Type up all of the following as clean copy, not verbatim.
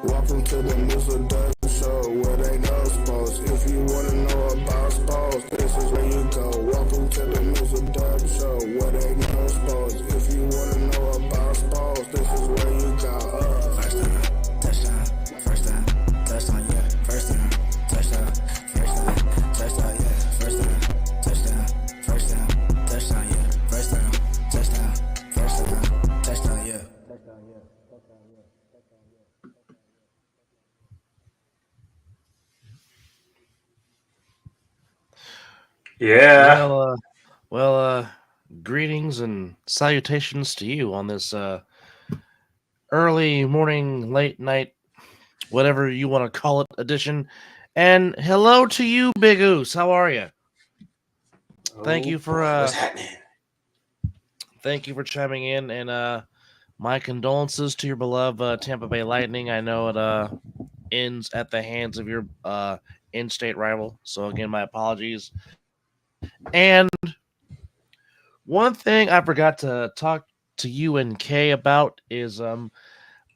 Welcome to the Mizzle show where they know sports. If you want to know about sports, this is where you go. Welcome to the Mizzle show where they know sports. If you want to know about sports, this is where you go. First down, touchdown, first down, touchdown, yeah. First down, touchdown, yeah. First down, touchdown, touchdown, yeah. First down, touchdown, yeah. Yeah. Greetings and salutations to you on this early morning, late night, whatever you want to call it, edition. And hello to you, Big Oos. How are you? Thank you for what's happening? Thank you for chiming in, and my condolences to your beloved Tampa Bay Lightning. I know it ends at the hands of your in-state rival. So again, my apologies. And one thing I forgot to talk to you and Kay about is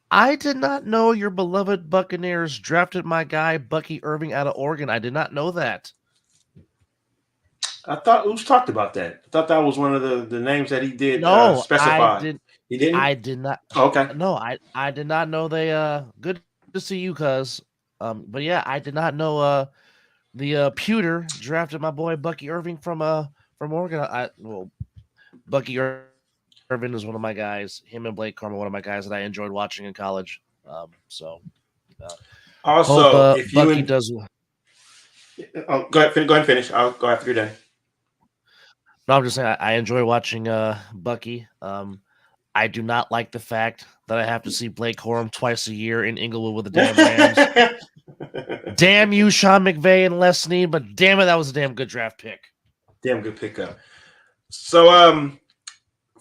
I did not know your beloved Buccaneers drafted my guy Bucky Irving out of Oregon. I did not know that. I thought Oops talked about that. I thought that was one of the names that he did No, specify. I did. He didn't? I did not. Okay. No, I did not know they. Good to see you, cuz. But yeah, I did not know. The Pewter drafted my boy Bucky Irving from Oregon. Bucky Irving is one of my guys. Him and Blake Carmen, one of my guys that I enjoyed watching in college. Also, hope, if you Bucky does. go ahead and finish. I'll go after you're done. No, I'm just saying I enjoy watching Bucky. I do not like the fact that I have to see Blake Corum twice a year in Inglewood with the damn Rams. Damn you, Sean McVay and Les Snead, but damn it, that was a damn good draft pick. Damn good pickup. So,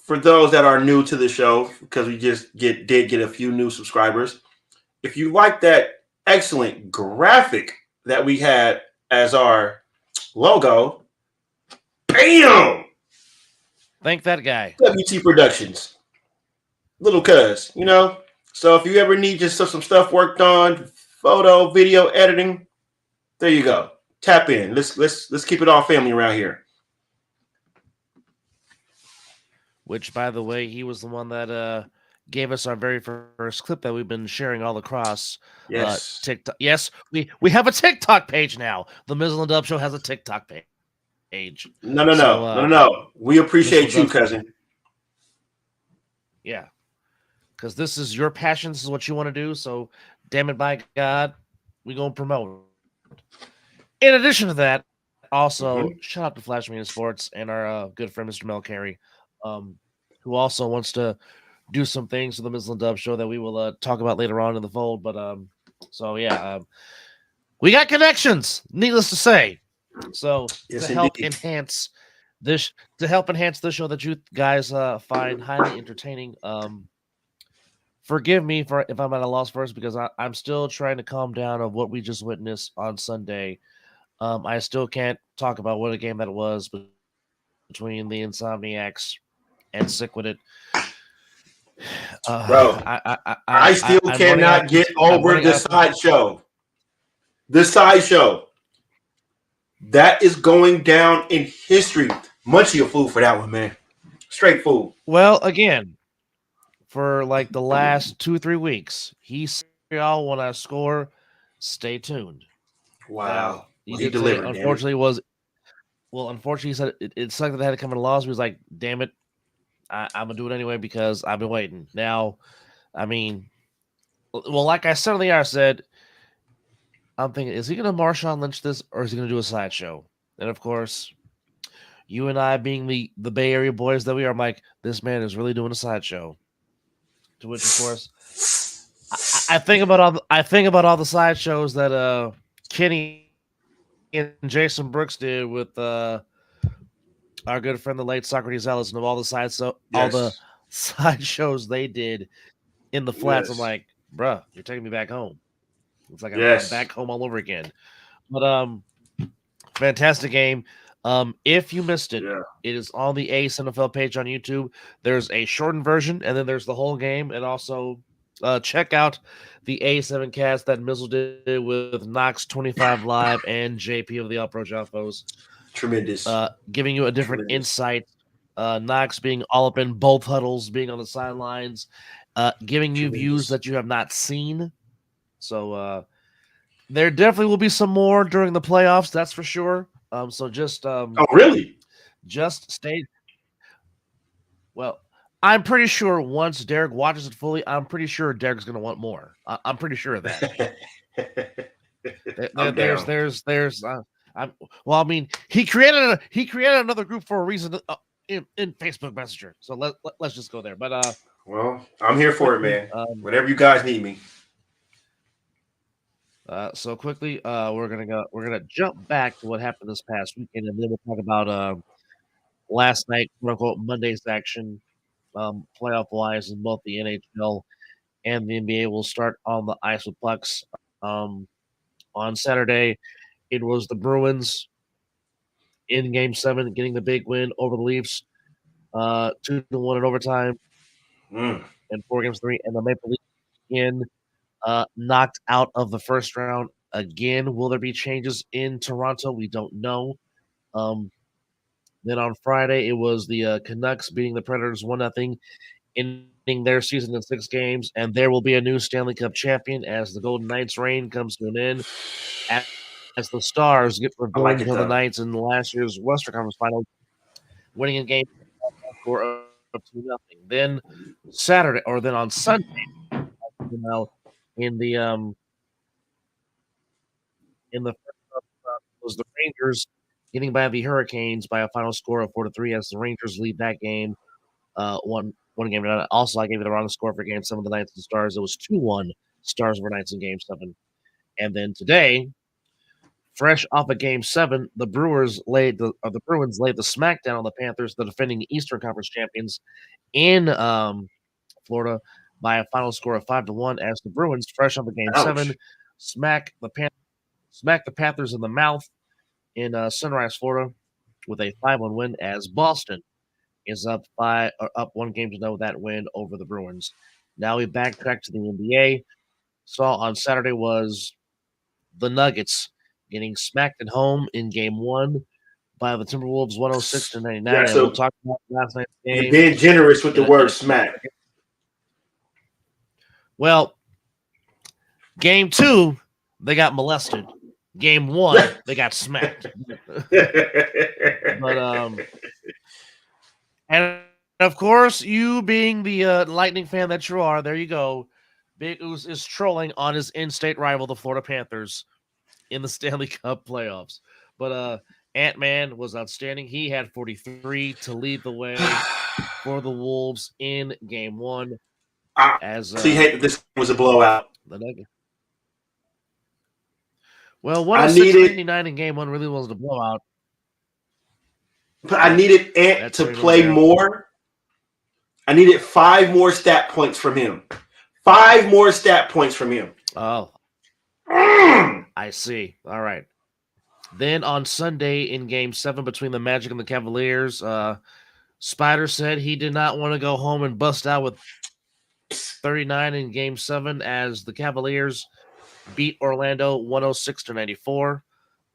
for those that are new to the show, because we just did get a few new subscribers, if you like that excellent graphic that we had as our logo, bam! Thank that guy. WT Productions. Little cuz, you know? So if you ever need just some stuff worked on, photo, video editing, there you go. Tap in. Let's keep it all family around here. Which, by the way, he was the one that gave us our very first clip that we've been sharing all across TikTok. Yes, we have a TikTok page now. The Mizzle and Dub Show has a TikTok page. No. We appreciate you, cousin. Yeah. Because this is your passion. This is what you want to do. So, damn it, by God, we going to promote. In addition to that, also, shout out to Flash Media Sports and our good friend, Mr. Mel Carey, who also wants to do some things for the Mizzle and Dub Show that we will talk about later on in the fold. But, we got connections, needless to say. So, yes, to help enhance this show that you guys find highly entertaining, forgive me if I'm at a loss first, because I'm still trying to calm down of what we just witnessed on Sunday. I still can't talk about what a game that was between the Insomniacs and Sick With It. Bro, I still cannot get over the sideshow. The sideshow. That is going down in history. Munchie a fool for that one, man. Straight fool. Well, again, for like the last 2-3 weeks, y'all when I score, stay tuned. Wow. He delivered. Unfortunately, he said it sucked that they had to come in a loss. He was like, damn it, I'm going to do it anyway because I've been waiting. Now, I mean, well, like I said on the air, I said, I'm thinking, is he going to Marshawn Lynch this or is he going to do a sideshow? And of course, you and I being the Bay Area boys that we are, I'm like, this man is really doing a sideshow. To which, of course, I think about all the sideshows that Kenny and Jason Brooks did with our good friend the late Socrates Ellis, and of all the sideshows they did in the flats. I'm like, bruh, you're taking me back home. It's like I'm back home all over again. But fantastic game. If you missed it, it is on the Ace NFL page on YouTube. There's a shortened version, and then there's the whole game, and also check out the A7 cast that Mizzle did with Knox 25 Live and JP of the All Pro Joffos. Tremendous. Giving you a different insight. Knox being all up in both huddles, being on the sidelines, giving you views that you have not seen. So there definitely will be some more during the playoffs, that's for sure. So just oh, really? Just stay. Well, I'm pretty sure once Derek watches it fully, I'm pretty sure Derek's going to want more. I'm pretty sure of that. There's. Well, I mean, he created another group for a reason in Facebook Messenger. So let's just go there. But well, I'm here for it, man. Whenever you guys need me. So quickly, we're gonna jump back to what happened this past weekend, and then we'll talk about last night, quote unquote, Monday's action, playoff wise, in both the NHL and the NBA. Will start on the ice with pucks. On Saturday, it was the Bruins in Game 7, getting the big win over the Leafs, 2-1 in overtime, and 4 games 3, and the Maple Leafs in. Knocked out of the first round again. Will there be changes in Toronto? We don't know. Then on Friday, it was the Canucks beating the Predators 1-0, ending their season in 6 games, and there will be a new Stanley Cup champion as the Golden Knights' reign comes to an end. As the Stars get revenge for the Knights in last year's Western Conference Final, winning a game score of 2-0. Then Saturday, or then on Sunday, in the first was the Rangers getting by the Hurricanes by a final score of 4-3 as the Rangers lead that game. One game. Also, I gave you the wrong score for Game 7 of the Knights and Stars. It was 2-1 Stars over Knights in Game 7. And then today, fresh off of Game 7, the Bruins laid the smackdown on the Panthers, the defending Eastern Conference champions, in Florida by a final score of 5-1 as the Bruins, fresh off of Game 7, smack the Panthers in the mouth in Sunrise, Florida, with a 5-1 win as Boston is up 1 game to know that win over the Bruins. Now we backtrack to the NBA. Saw on Saturday was the Nuggets getting smacked at home in Game 1 by the Timberwolves 106-99. Yeah, so we'll talk about last night's game. You're being generous with the word smack. Well, Game 2, they got molested. Game 1, they got smacked. And of course, you being the Lightning fan that you are, there you go. Big Oos is trolling on his in-state rival, the Florida Panthers, in the Stanley Cup playoffs. But Ant-Man was outstanding. He had 43 to lead the way for the Wolves in Game 1. This was a blowout. The Nuggets. Well, 106-99 in Game 1 really wasn't a blowout. But I needed Ant to play more. I needed 5 more stat points from him. 5 more stat points from him. Oh. I see. All right. Then on Sunday in Game 7 between the Magic and the Cavaliers, Spider said he did not want to go home and bust out with 39 in Game 7 as the Cavaliers beat Orlando 106-94.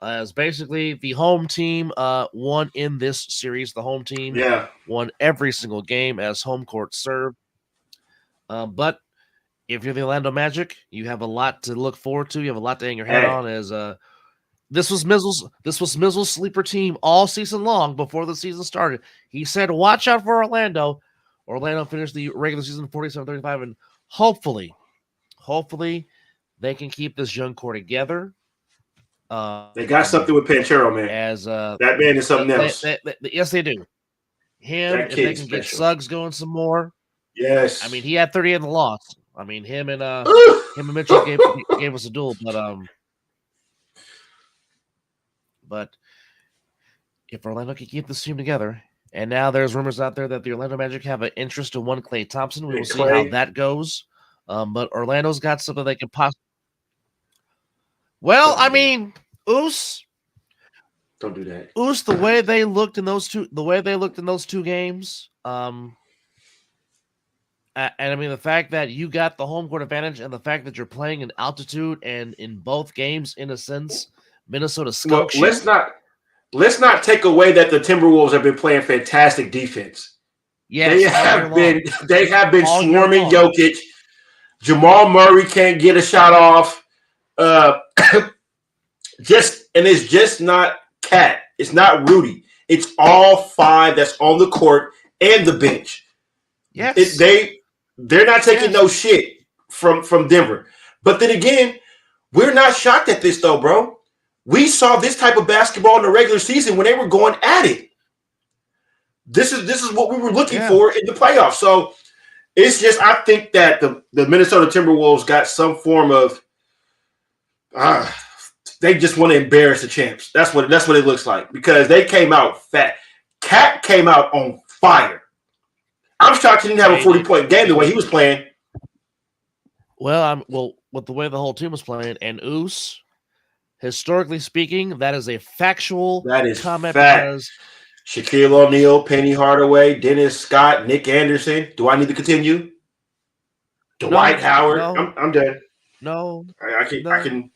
As basically the home team won in this series. The home team won every single game as home court served. But if you're the Orlando Magic, you have a lot to look forward to. You have a lot to hang your hat on. As this was Mizzle's sleeper team all season long before the season started. He said, "Watch out for Orlando." Orlando finished the regular season 47-35, and hopefully, they can keep this young core together. They got something with Panchero, man. That man is something else. Yes, they do. If they can get Suggs going some more. Yes. I mean, he had 30 in the loss. I mean, him and Mitchell gave us a duel, but if Orlando can keep this team together, and now there's rumors out there that the Orlando Magic have an interest in one Klay Thompson. We will see how that goes. But Orlando's got something they can possibly. Well, I mean, Oos. Don't do that. Oos, the way they looked in those two games, And I mean, the fact that you got the home court advantage and the fact that you're playing in altitude and in both games, in a sense, Minnesota Well, skunks you. let's not take away that the Timberwolves have been playing fantastic defense. Yes, They have been all year swarming long. Jokic. Jamal Murray can't get a shot off. It's just not Cat. It's not Rudy. It's all five that's on the court and the bench. Yes. They're not taking no shit from Denver. But then again, we're not shocked at this though, bro. We saw this type of basketball in the regular season when they were going at it. This is what we were looking for in the playoffs. So it's just, I think that the Minnesota Timberwolves got some form of they just want to embarrass the champs. That's what it looks like, because they came out fat. Cat came out on fire. I'm shocked he didn't have a 40-point game the way he was playing. Well, with the way the whole team was playing, and Oos, historically speaking, that is a factual comment. Because Shaquille O'Neal, Penny Hardaway, Dennis Scott, Nick Anderson. Do I need to continue? Dwight Howard. No, I'm done. No, I can.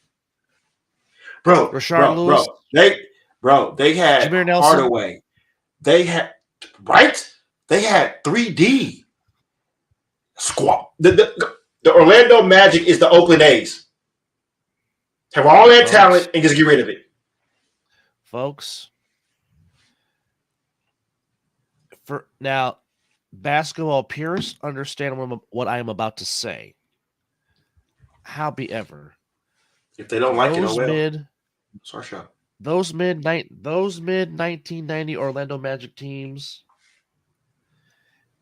Bro, Rashard Lewis. They had Jameer Nelson. Hardaway. They had 3D squad. The Orlando Magic is the Oakland A's. Have all that talent and just get rid of it, folks. For now, basketball purists understand what I am about to say. However, if they don't like it, oh well. It's our show. Those mid 1990 Orlando Magic teams,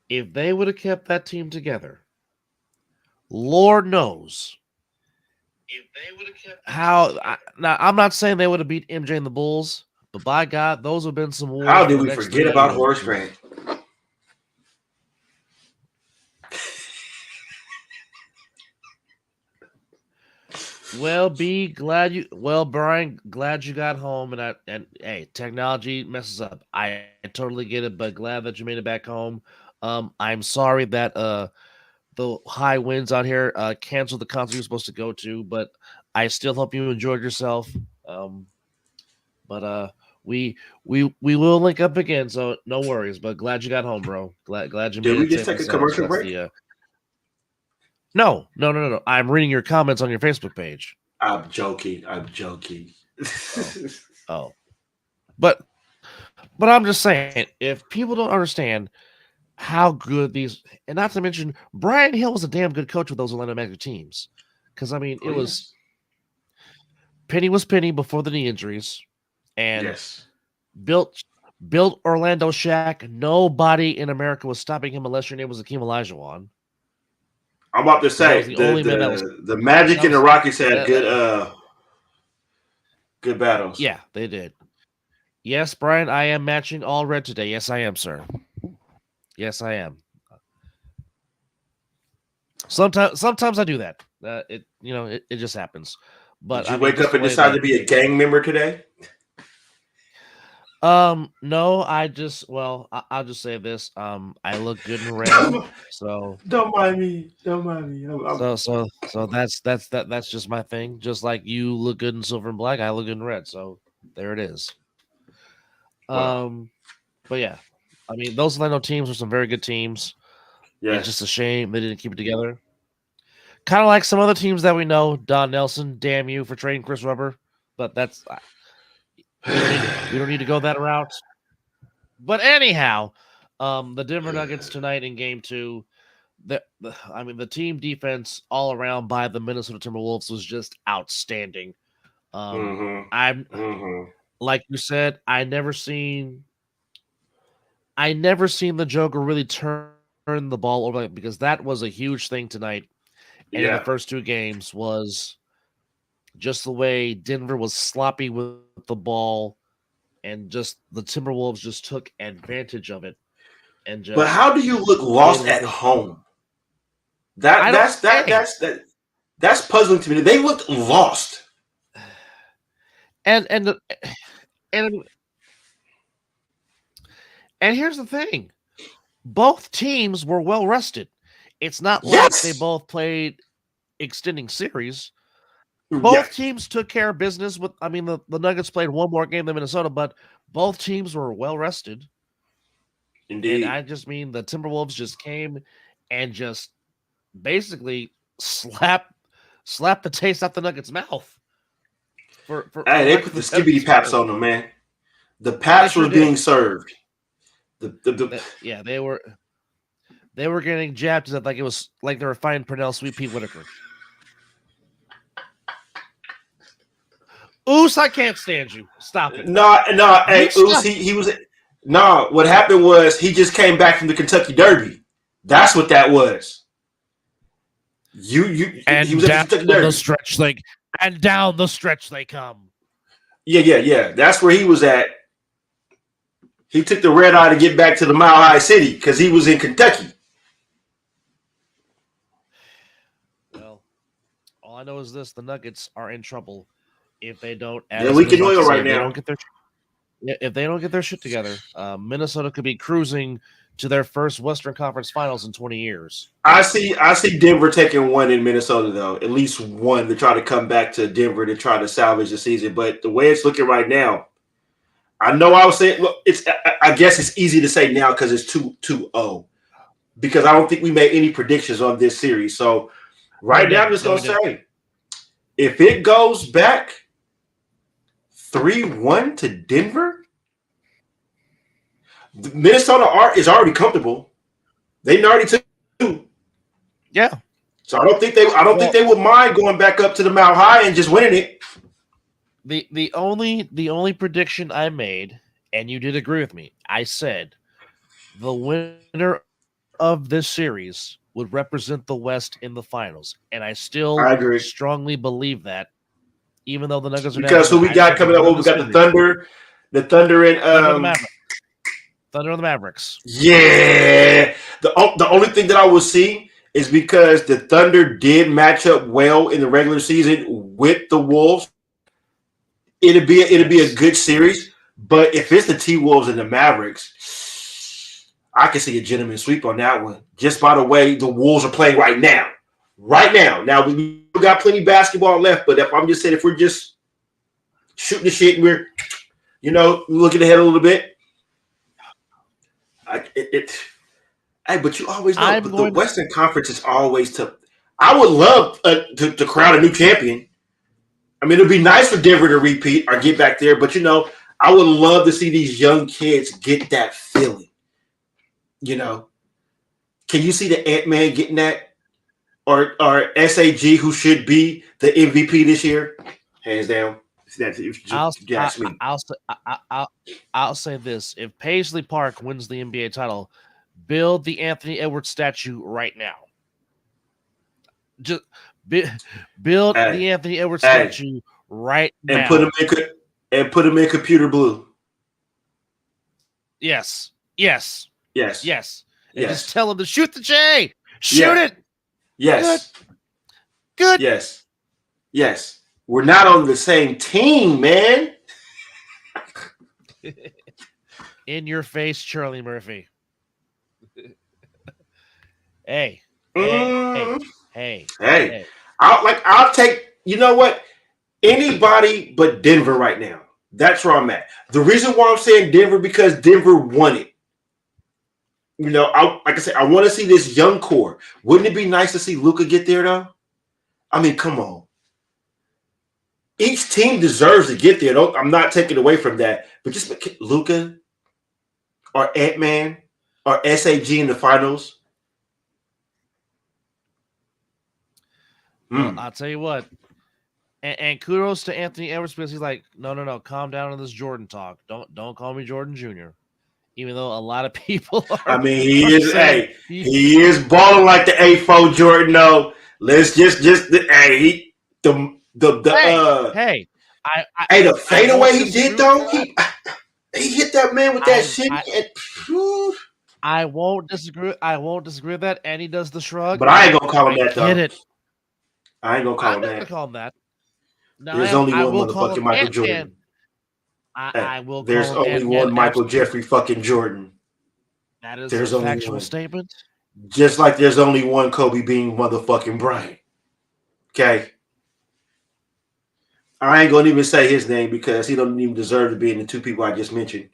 if they would have kept that team together, Lord knows. If they would have kept now, I'm not saying they would have beat MJ and the Bulls, but by God, those have been some wars. How did we forget about Horace Grant? Well, Brian, glad you got home, and hey, technology messes up. I totally get it, but glad that you made it back home. I'm sorry that the high winds out here canceled the concert you were supposed to go to, but I still hope you enjoyed yourself. But we will link up again, so no worries. But glad you got home, bro. Glad you made it. Did we just take a commercial break? No. I'm reading your comments on your Facebook page. I'm joking. But I'm just saying, if people don't understand how good these, and not to mention, Brian Hill was a damn good coach with those Orlando Magic teams. Because, I mean, Penny was Penny before the knee injuries. And built Orlando Shaq. Nobody in America was stopping him unless your name was Akeem Olajuwon. I'm about to say the Magic and the Rockets had good battles. Yeah, they did. Yes, Brian, I am matching all red today. Yes, I am, sir. Yes, I am. Sometimes I do that. It just happens. But did you wake up and decide to be a gang member today? No, I'll just say this. I look good in red, so don't mind me. So that's just my thing. Just like you look good in silver and black, I look good in red. So there it is. Wow. But yeah, I mean, those Orlando teams are some very good teams. Yeah, it's just a shame they didn't keep it together. Kind of like some other teams that we know. Don Nelson, damn you for trading Chris Webber, but that's. We don't need to go that route. But anyhow, the Denver Nuggets tonight in Game 2, the team defense all around by the Minnesota Timberwolves was just outstanding. Like you said, I never seen the Joker really turn the ball over, because that was a huge thing tonight. And in the first two games was just the way Denver was sloppy with the ball, and just the Timberwolves just took advantage of it. But how do you look lost at home? That's puzzling to me. They looked lost. And here's the thing. Both teams were well rested. It's not like Yes. they both played extending series. Yeah. Both teams took care of business. The Nuggets played one more game than Minnesota, but both teams were well rested. Indeed. And I just mean the Timberwolves just came and just basically slapped the taste out the Nuggets' mouth. They put the skibbity paps on them, man. The paps were being served. Yeah, they were getting jabbed to like it was like they were fighting Pernell Sweet Pea Whitaker. Oos, I can't stand you. Stop it. No, hey, Oos, he was. No, what happened was he just came back from the Kentucky Derby. That's what that was. He was at the Kentucky Derby. And down the stretch they come. Yeah. That's where he was at. He took the red eye to get back to the Mile High City because he was in Kentucky. Well, all I know is this: the Nuggets are in trouble if they don't. They're leaking oil right now. If they don't get their shit together, Minnesota could be cruising to their first Western Conference Finals in 20 years. I see Denver taking one in Minnesota, though. At least one to try to come back to Denver to try to salvage the season. But the way it's looking right now, I know I was saying, well, I guess it's easy to say now because it's 2-0. Because I don't think we made any predictions on this series. So right now, I'm just going to say, if it goes back 3-1 to Denver, Minnesota is already comfortable. They already took 2. Yeah. So I don't think they would mind going back up to the Mile High and just winning it. The only prediction I made, and you did agree with me, I said the winner of this series would represent the West in the finals. And I agree. Strongly believe that, even though the Nuggets are because who we got coming up? Well, we got the Thunder and Thunder and the Mavericks. Yeah. The only thing that I will see is because the Thunder did match up well in the regular season with the Wolves. It'd be a good series. But if it's the T-Wolves and the Mavericks, I can see a gentleman sweep on that one. Just by the way the Wolves are playing right now. Right now. Now, we got plenty of basketball left, but if we're just shooting the shit and we're, looking ahead a little bit, but you always know the Western Conference is always tough. I would love to crown a new champion. I mean, it'd be nice for Denver to repeat or get back there, but I would love to see these young kids get that feeling. Can you see the Ant-Man getting that? Or SAG, who should be the MVP this year? Hands down. I'll say this: if Paisley Park wins the NBA title, build the Anthony Edwards statue right now. Just build the Anthony Edwards statue right now, and put him in computer blue. Yes. Yes. And just tell him to shoot the J. Shoot it. Yes. Good. Yes. We're not on the same team, man. In your face, Charlie Murphy. Hey. I'll take, you know what? Anybody but Denver right now. That's where I'm at. The reason why I'm saying Denver, because Denver won it. Like I said, I want to see this young core. Wouldn't it be nice to see Luka get there, though? I mean, come on. Each team deserves to get there. I'm not taking away from that. But just Luka or Ant-Man or SAG in the finals. Well, I'll tell you what. And kudos to Anthony Edwards because he's like, no, calm down on this Jordan talk. Don't call me Jordan Jr. Even though a lot of people are. I mean, he is balling like the A4 Jordan. No, let's the fadeaway he did though. He hit that man with that shit. I won't disagree. I won't disagree with that. And he does the shrug. But I ain't gonna call him that though. Get it? I ain't gonna call him that. I'm gonna call him that. No, There's only one motherfucking Michael Jordan. I will. There's only one Michael Jeffrey fucking Jordan. That is a factual statement. Just like there's only one Kobe Bean motherfucking Bryant. Okay. I ain't gonna even say his name because he don't even deserve to be in the two people I just mentioned.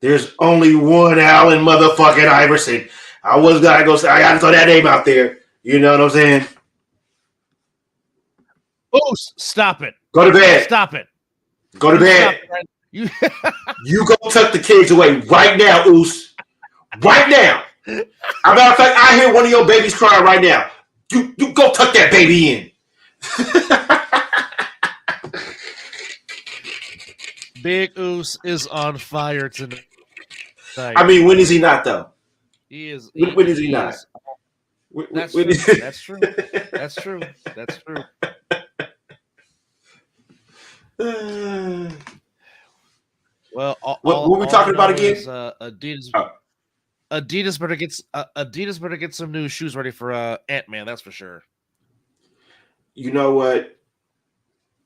There's only one Allen motherfucking Iverson. I was gonna go say I gotta throw that name out there. You know what I'm saying? Oh, stop it. Go to bed. Stop it. Go to bed. You You go tuck the kids away right now, Oos. Right now. As a matter of fact, I hear one of your babies crying right now. You go tuck that baby in. Big Oos is on fire tonight. I mean, when is he not though? He is. When is he not? That's when true. That's true. That's true. That's true. Well, what were we talking about again? Adidas. Adidas better get some new shoes ready for Ant-Man. That's for sure. You know what?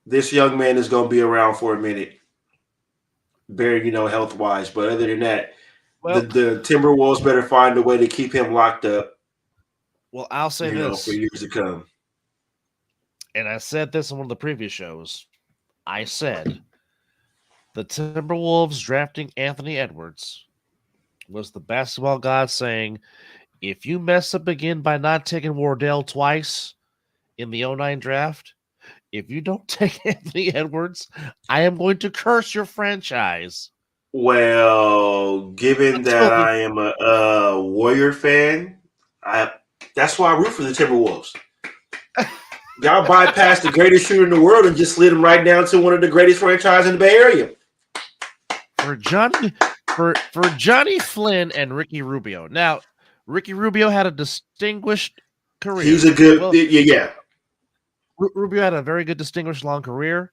This young man is going to be around for a minute, very health wise. But other than that, the Timberwolves better find a way to keep him locked up. Well, I'll say this for years to come. And I said this in one of the previous shows. I said the Timberwolves drafting Anthony Edwards was the basketball god saying, if you mess up again by not taking Wardell twice in the 2009 draft, if you don't take Anthony Edwards, I am going to curse your franchise. Well, given that I am a Warrior fan, that's why I root for the Timberwolves. Y'all bypassed the greatest shooter in the world and just slid him right down to one of the greatest franchises in the Bay Area. For Johnny Flynn and Ricky Rubio. Now, Ricky Rubio had a distinguished career. He's a good, yeah. Rubio had a very good, distinguished, long career.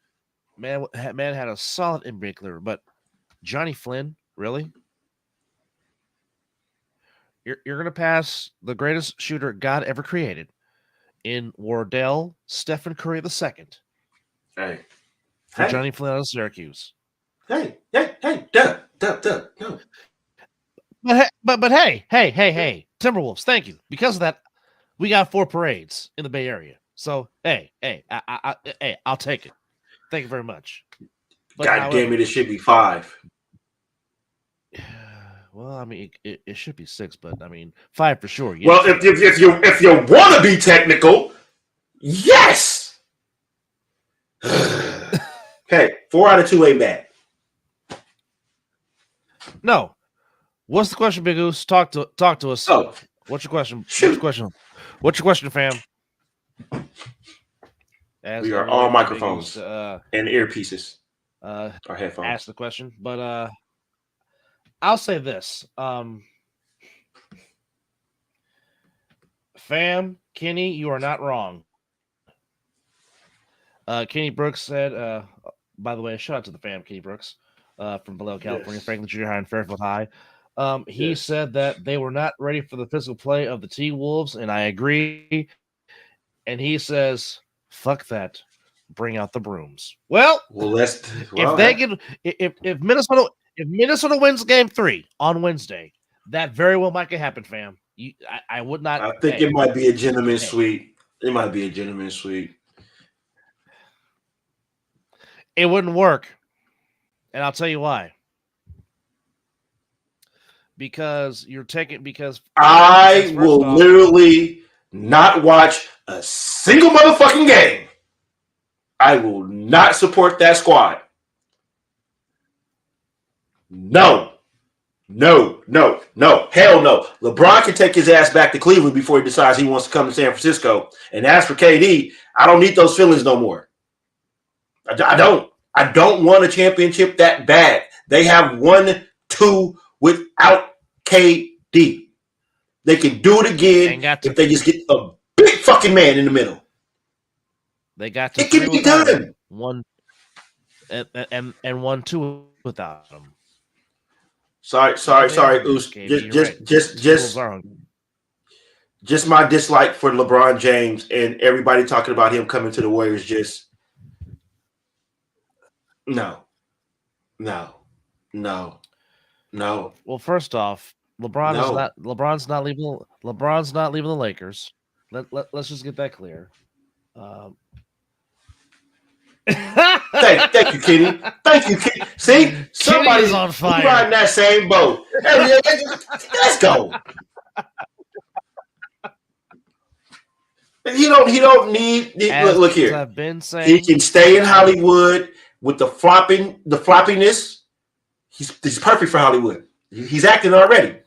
Man had a solid NBA career. But Johnny Flynn, really? You're going to pass the greatest shooter God ever created in Wardell Stephen Curry II. Hey. For Johnny Flynn out of Syracuse. Hey, duh, no. But hey, Timberwolves, thank you. Because of that, we got 4 parades in the Bay Area. So, hey, I'll take it. Thank you very much. But God damn it, it should be 5. Well, I mean, it should be 6, but I mean, 5 for sure. Yes. Well, if you want to be technical, yes. Hey, 4 out of 2 ain't bad. No. What's the question, Big Goose? Talk to us. Oh, what's your question? Shoot. What's your question, fam? We are all microphones and earpieces or headphones. Ask the question, but I'll say this. Fam, Kenny, you are not wrong. Kenny Brooks said, by the way, shout out to the fam, Kenny Brooks, from below California, yes. Franklin Junior High and Fairfield High. He said that they were not ready for the physical play of the T-Wolves, and I agree. And he says, fuck that. Bring out the brooms. If Minnesota wins game 3 on Wednesday, that very well might happen, fam. I would not. I think it might be a gentleman's suite. It might be a gentleman's suite. It wouldn't work. And I'll tell you why. Because I will literally not watch a single motherfucking game. I will not support that squad. No. Hell no. LeBron can take his ass back to Cleveland before he decides he wants to come to San Francisco. And as for KD, I don't need those feelings no more. I don't. I don't want a championship that bad. They have 1, 2 without KD. They can do it again if they just get a big fucking man in the middle. They got to it can be done. 1 and 1, 2 without them. Sorry, Oos. Just my dislike for LeBron James and everybody talking about him coming to the Warriors. Just no. Well, first off, No. LeBron's not leaving the Lakers. Let's just get that clear. Thank you, Kenny. Thank you, Kenny. See, somebody's on fire. riding that same boat. Hey, let's go. He don't need. Look here. I've been saying, he can stay in Hollywood with the floppiness. He's perfect for Hollywood. He's acting already.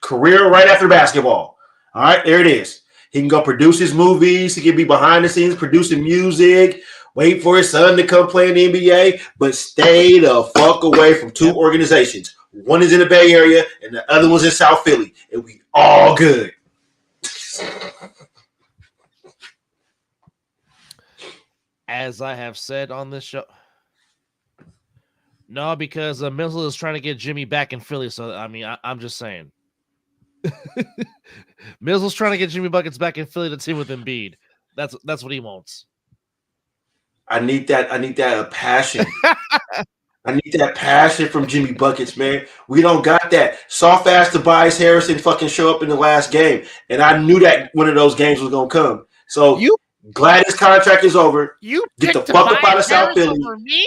Career right after basketball. All right, there it is. He can go produce his movies. He can be behind the scenes producing music. Wait for his son to come play in the NBA, but stay the fuck away from two organizations. One is in the Bay Area, and the other one's in South Philly, and we all good. As I have said on this show, no, because Mizzle is trying to get Jimmy back in Philly. So I mean, I'm just saying, Mizzle's trying to get Jimmy Buckets back in Philly to team with Embiid. That's what he wants. I need that passion. I need that passion from Jimmy Buckets, man. We don't got that. Soft ass Tobias Harrison fucking show up in the last game, and I knew that one of those games was gonna come. So glad his contract is over. You get the fuck up out of South Philly. For me?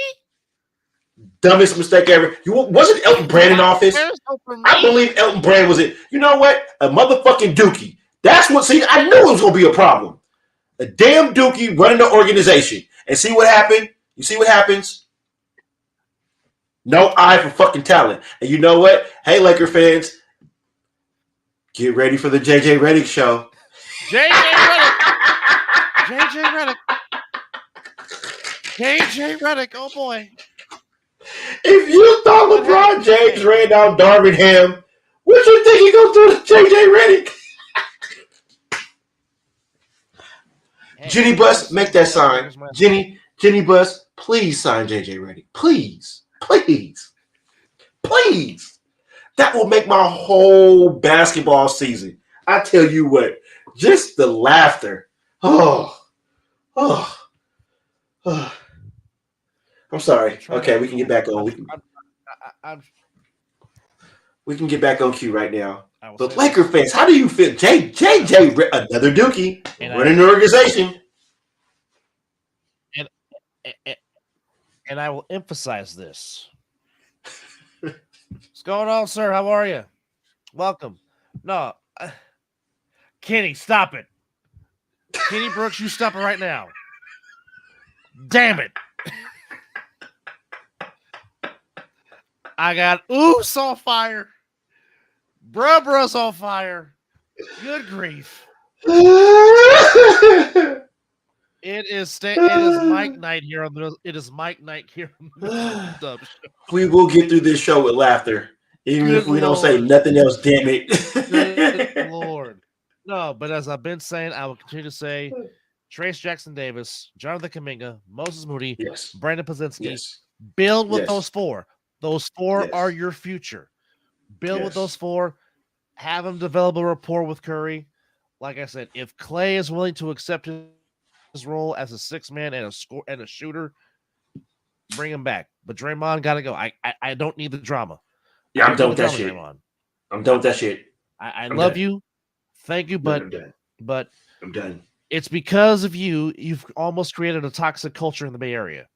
Dumbest mistake ever. Wasn't Elton Brand in office? I believe Elton Brand was it. You know what? A motherfucking Dookie. That's what. See, I knew it was gonna be a problem. A damn Dookie running the organization, and see what happened. You see what happens? No eye for fucking talent. And you know what? Hey, Laker fans, get ready for the JJ Redick show. JJ Redick. JJ Redick. Oh boy. If you thought LeBron James ran down Darvin Ham, what you think he gonna do to JJ Redick? Jenny Buss, make that sign. Jenny Buss, please sign JJ Redick. Please. That will make my whole basketball season. I tell you what, just the laughter. Oh. I'm sorry. Okay, we can get back on. We can get back on cue right now. But Laker fans, how do you feel? JJ, another Dookie, running the organization. And I will emphasize this. What's going on, sir? How are you? Welcome. No, Kenny, stop it. Kenny Brooks, you stop it right now. Damn it. I got Oos on fire. Bruh's on fire. Good grief. It is Mike Night here on the. It is Mike Night here on the Dub Show. We will get through this show with laughter, even if we don't say nothing else. Damn it, Good Lord! No, but as I've been saying, I will continue to say, Trace Jackson Davis, Jonathan Kuminga, Moses Moody, Brandon Pozinski. Build with those four. Those four are your future. Build with those four. Have them develop a rapport with Curry. Like I said, if Clay is willing to accept his role as a sixth man and a shooter, bring him back. But Draymond got to go. I don't need the drama. Yeah, I'm done with that shit. I'm done with that shit. I love you. Thank you, but I'm done. It's because of you. You've almost created a toxic culture in the Bay Area.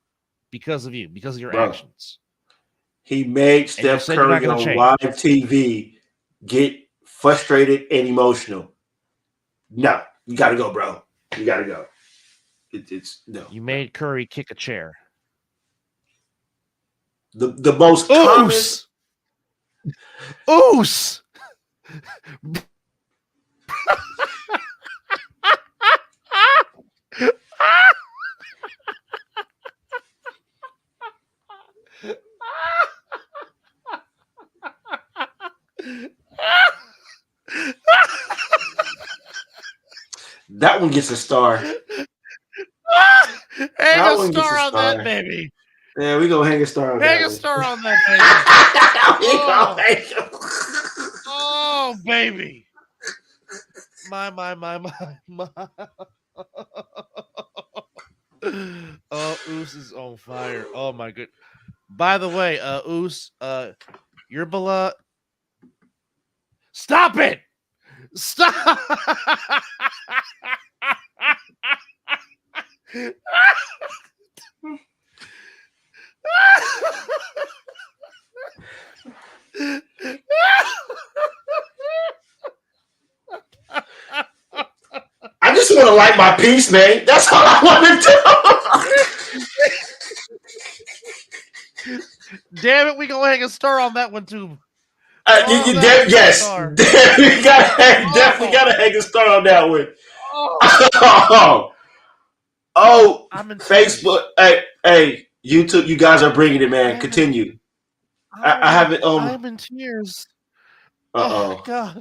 Because of you. Because of your actions. He made Steph Curry on live TV get frustrated and emotional. No, you got to go, bro. You got to go. It's no. You made Curry kick a chair. The most Oos. Oos. That one gets a star. Hang a star on that, baby. Yeah, we gonna hang a star on that. Hang a star on that, baby. Oh, baby. My. Oh, Oos is on fire. Oh my good. By the way, Oos, your beloved. Stop it! Stop! I just want to light my piece, man. That's all I want to do. Damn it, we gonna hang a star on that one too. Yes, definitely gotta hang a star on that one. Oh, Facebook. Hey, YouTube, you guys are bringing it, man. Continue. I haven't. I'm in tears. Oh God.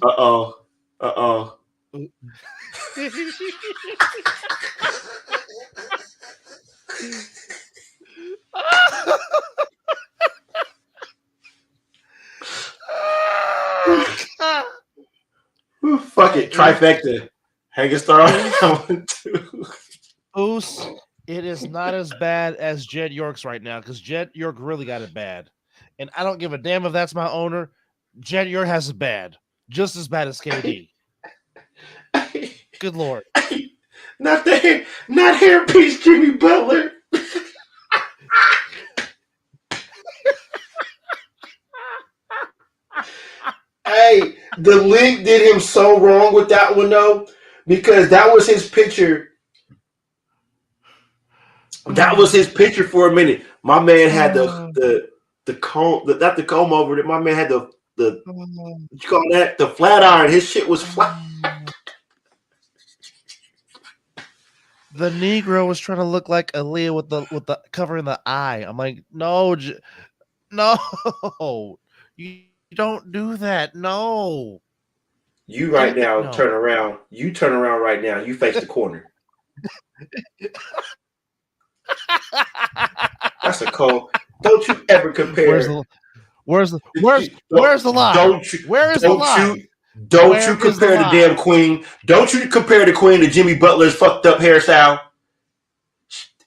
Fuck it, trifecta. Hang a star on that one too. Oos, it is not as bad as Jed York's right now because Jed York really got it bad. And I don't give a damn if that's my owner. Jed York has it bad. Just as bad as KD. Good Lord. Not hairpiece Jimmy Butler. Hey, the league did him so wrong with that one though, because that was his picture. That was his picture for a minute. My man had the comb, not the comb over it. My man had the what you call that? The flat iron. His shit was flat. The Negro was trying to look like Aaliyah with the covering the eye. I'm like, no, you don't do that. No. You right now turn around. You turn around right now. You face the corner. That's a cold. Don't you ever compare. Where's the lie? Where is the lie? Don't you compare the damn queen. Don't you compare the queen to Jimmy Butler's fucked up hairstyle.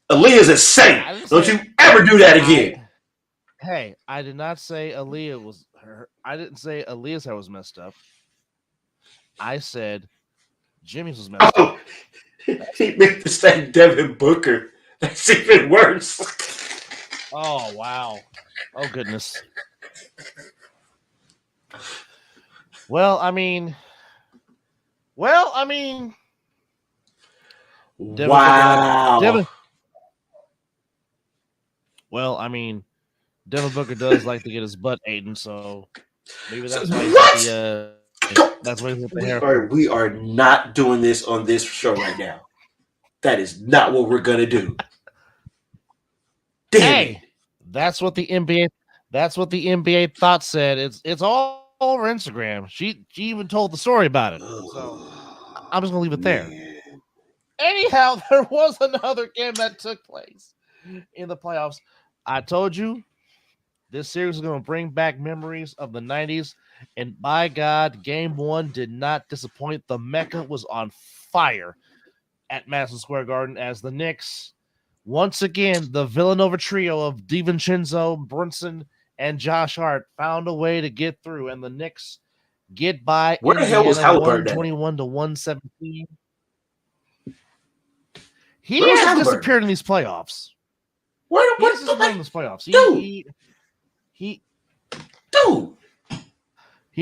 Aaliyah's a saint. Don't you ever do that again. Hey, I did not say Aaliyah was her. I didn't say Aaliyah's hair was messed up. I said Jimmy's was messed up. He made the same Devin Booker. That's even worse. Oh, wow. Oh, goodness. Well, I mean. Wow. Devin Booker does like to get his butt eaten, so maybe that's why that's why he's with the hair. We are not doing this on this show right now. That is not what we're gonna do. Damn it. That's what the NBA thought said. It's all over Instagram. She even told the story about it. So I'm just gonna leave it there. Man. Anyhow, there was another game that took place in the playoffs. I told you this series is going to bring back memories of the 90s, and by God, game one did not disappoint. The Mecca was on fire at Madison Square Garden as the Knicks, once again, the Villanova trio of DiVincenzo, Brunson, and Josh Hart found a way to get through, and the Knicks get by. Where the hell was Halliburton? 121 to 117. He has disappeared in these playoffs. What has disappeared in these playoffs? He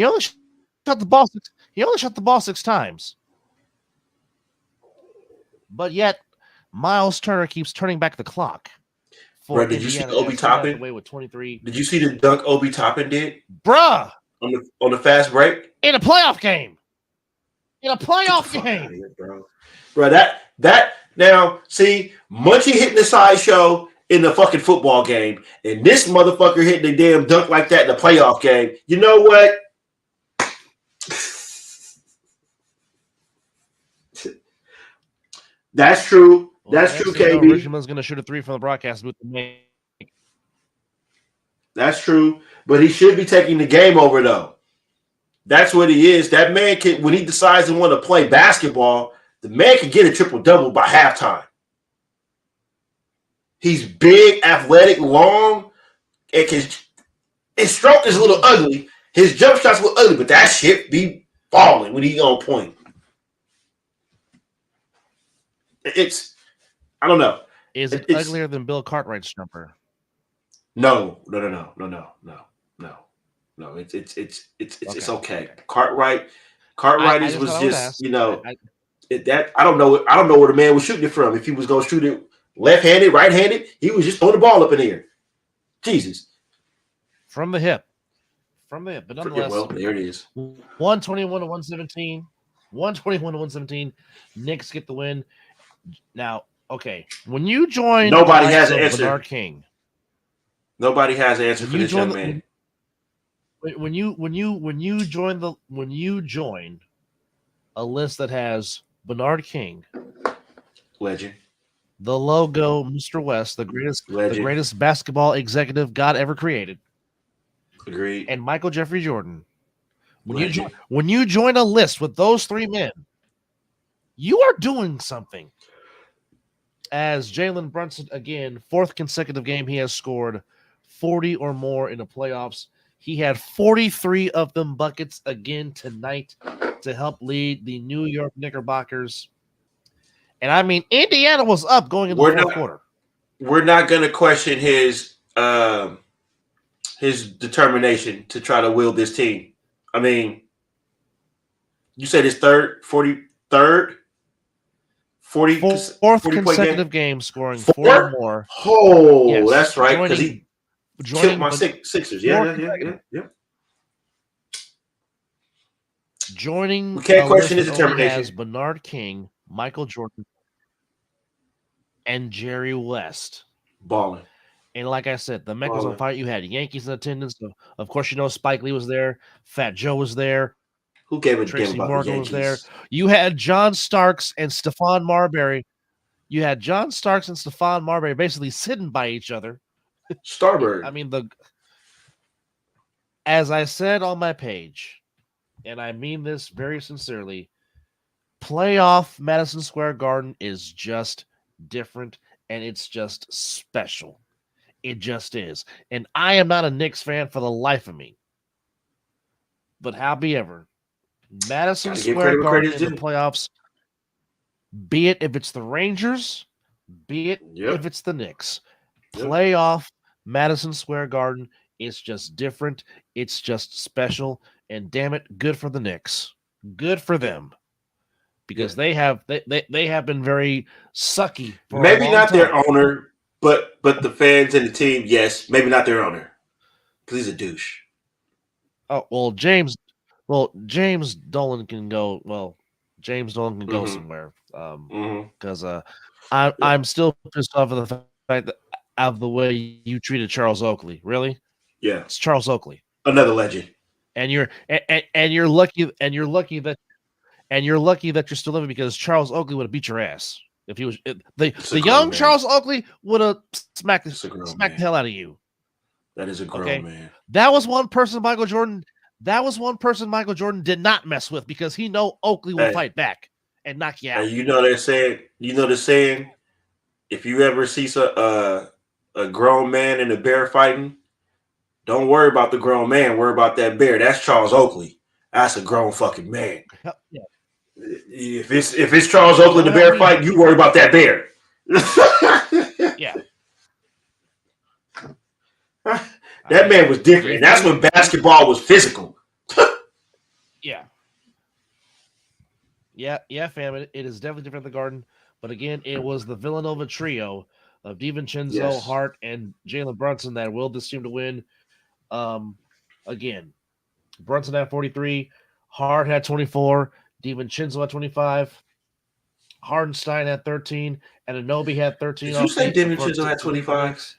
only shot the ball. He only shot the ball 6 times. But yet, Miles Turner keeps turning back the clock. Bro, did you see Obi Toppin? With 23. Did you see the dunk Obi Toppin did? Bruh! On the fast break? In a playoff game. Here, bro, that now, see, Munchie hitting the sideshow in the fucking football game, and this motherfucker hitting the damn dunk like that in the playoff game. You know what? That's true. That's true, KB. Richmond's going to shoot a 3 from the broadcast booth. That's true, but he should be taking the game over, though. That's what he is. That man can, when he decides to want to play basketball, the man can get a triple-double by halftime. He's big, athletic, long, and his stroke is a little ugly. His jump shot's a little ugly, but that shit be balling when he's on point. It's I don't know. Is it It's uglier than Bill Cartwright's jumper? no. It's okay. Cartwright I is just was thought I would just ask. I don't know where the man was shooting it from. If he was gonna shoot it left-handed, right-handed, he was just throwing the ball up in the air. Jesus. From the hip. But nonetheless, Well, there it is. 121 to 117. 121 to 117. Knicks get the win. Now, okay. When you join Nobody has an answer. Bernard King. Nobody has an answer for this young man. When you join a list that has Bernard King, Legend, the logo, Mr. West, the greatest basketball executive God ever created. Agreed. And Michael Jeffrey Jordan. When you join a list with those three men, you are doing something. As Jalen Brunson, again, fourth consecutive game, he has scored 40 or more in the playoffs. He had 43 of them buckets again tonight to help lead the New York Knickerbockers. And I mean, Indiana was up going into the fourth quarter. We're not going to question his determination to try to wield this team. I mean, you said his fourth consecutive game scoring 4 or more. Oh, yes. That's right. Because he killed my Sixers. Yeah. Joining, we can't question his determination. Has Bernard King, Michael Jordan, and Jerry West balling. And like I said, the Mecca was on fire. You had Yankees in attendance. So of course, Spike Lee was there. Fat Joe was there. Who gave a Tracy damn about Morgan the was there. You had John Starks and Stephon Marbury. Basically sitting by each other. Starberg. I mean, as I said on my page, and I mean this very sincerely, playoff Madison Square Garden is just different, and it's just special. It just is. And I am not a Knicks fan for the life of me. But however, Madison Square Garden in the playoffs, be it if it's the Rangers, be it if it's the Knicks, playoff Madison Square Garden is just different. It's just special. And damn it, good for the Knicks. Good for them. Because they have been very sucky for maybe a long not time. Their owner, but the fans and the team, yes. Maybe not their owner. Because he's a douche. Oh, well, James Dolan can go. Well, James Dolan can go somewhere. Because I'm still pissed off of the fact that of the way you treated Charles Oakley. Really? Yeah. It's Charles Oakley. Another legend. And you're lucky that you're still living because Charles Oakley would have beat your ass if he was the young man. Charles Oakley would have smacked the hell out of you. That is a grown man. That was one person Michael Jordan did not mess with because he know Oakley will fight back and knock you out. And you know the saying, if you ever see a grown man and a bear fighting, don't worry about the grown man, worry about that bear. That's Charles Oakley. That's a grown fucking man. Yeah. If it's Charles Oakley and the bear fight, you worry about that bear. Yeah. That man was different. And that's when basketball was physical. Yeah, fam. It is definitely different than the Garden. But again, it was the Villanova trio of DiVincenzo, Hart, and Jalen Brunson that willed this team to win. Again, Brunson had 43, Hart had 24, DiVincenzo had 25, Hardenstein had 13, and Anunoby had 13. Did you say DiVincenzo had 25?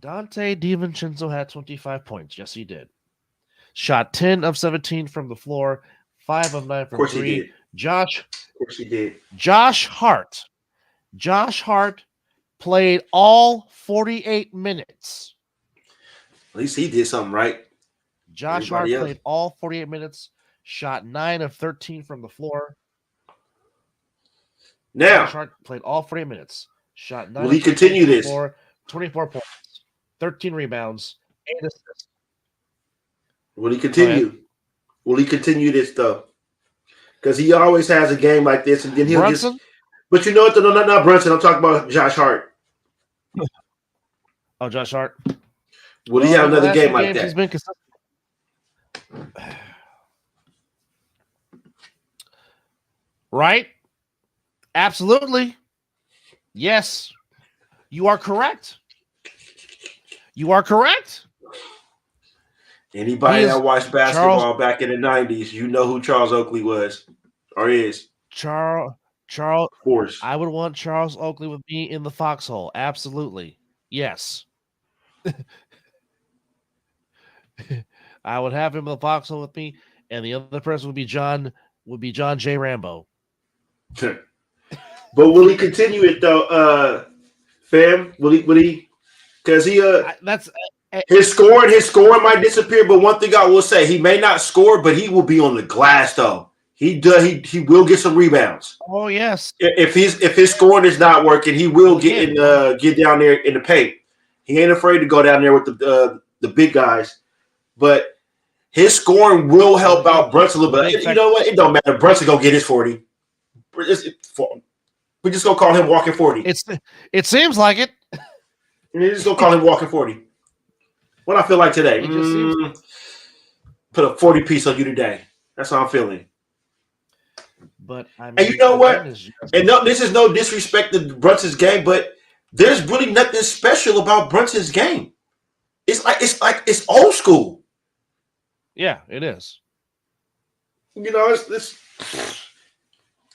Dante DiVincenzo had 25 points. Yes, he did. Shot 10 of 17 from the floor, 5 of 9 from 3. Of course he did. Josh Hart played all 48 minutes. At least he did something right. Josh Hart played all 48 minutes, shot 9 of 13 from the floor. Now, Josh Hart played all 48 minutes, shot 9 will he continue this? 24 points, 13 rebounds, 8 assists. Will he continue? Will he continue this though? Because he always has a game like this, and then he'll Brunson? just. But you know what? No, not Brunson. I'm talking about Josh Hart. Oh, Josh Hart. Will he have In the another last game few like games, that? he's been consistent. Right? Absolutely. Yes. You are correct. You are correct. Anybody He is that watched basketball Charles back in the 90s, you know who Charles Oakley was or is. Charles. Of course. I would want Charles Oakley with me in the foxhole. Absolutely. Yes. I would have him in the foxhole with me, and the other person would be John J. Rambo. But will he continue it though, fam? Will he because That's his scoring might disappear, but one thing I will say, he may not score, but he will be on the glass though. He will get some rebounds. oh yes. If his scoring is not working, he will get down there in the paint. He ain't afraid to go down there with the big guys, but his scoring will help out Brunson a little bit. You know what? It don't matter. Brunson gonna get his 40. We're just gonna call him walking 40. It seems like it. We're just gonna call him walking 40. What I feel like today. Put a 40 piece on you today. That's how I'm feeling. But I mean, and you know what? And no, this is no disrespect to Brunson's game, but there's really nothing special about Brunson's game. It's old school. Yeah, it is. You know,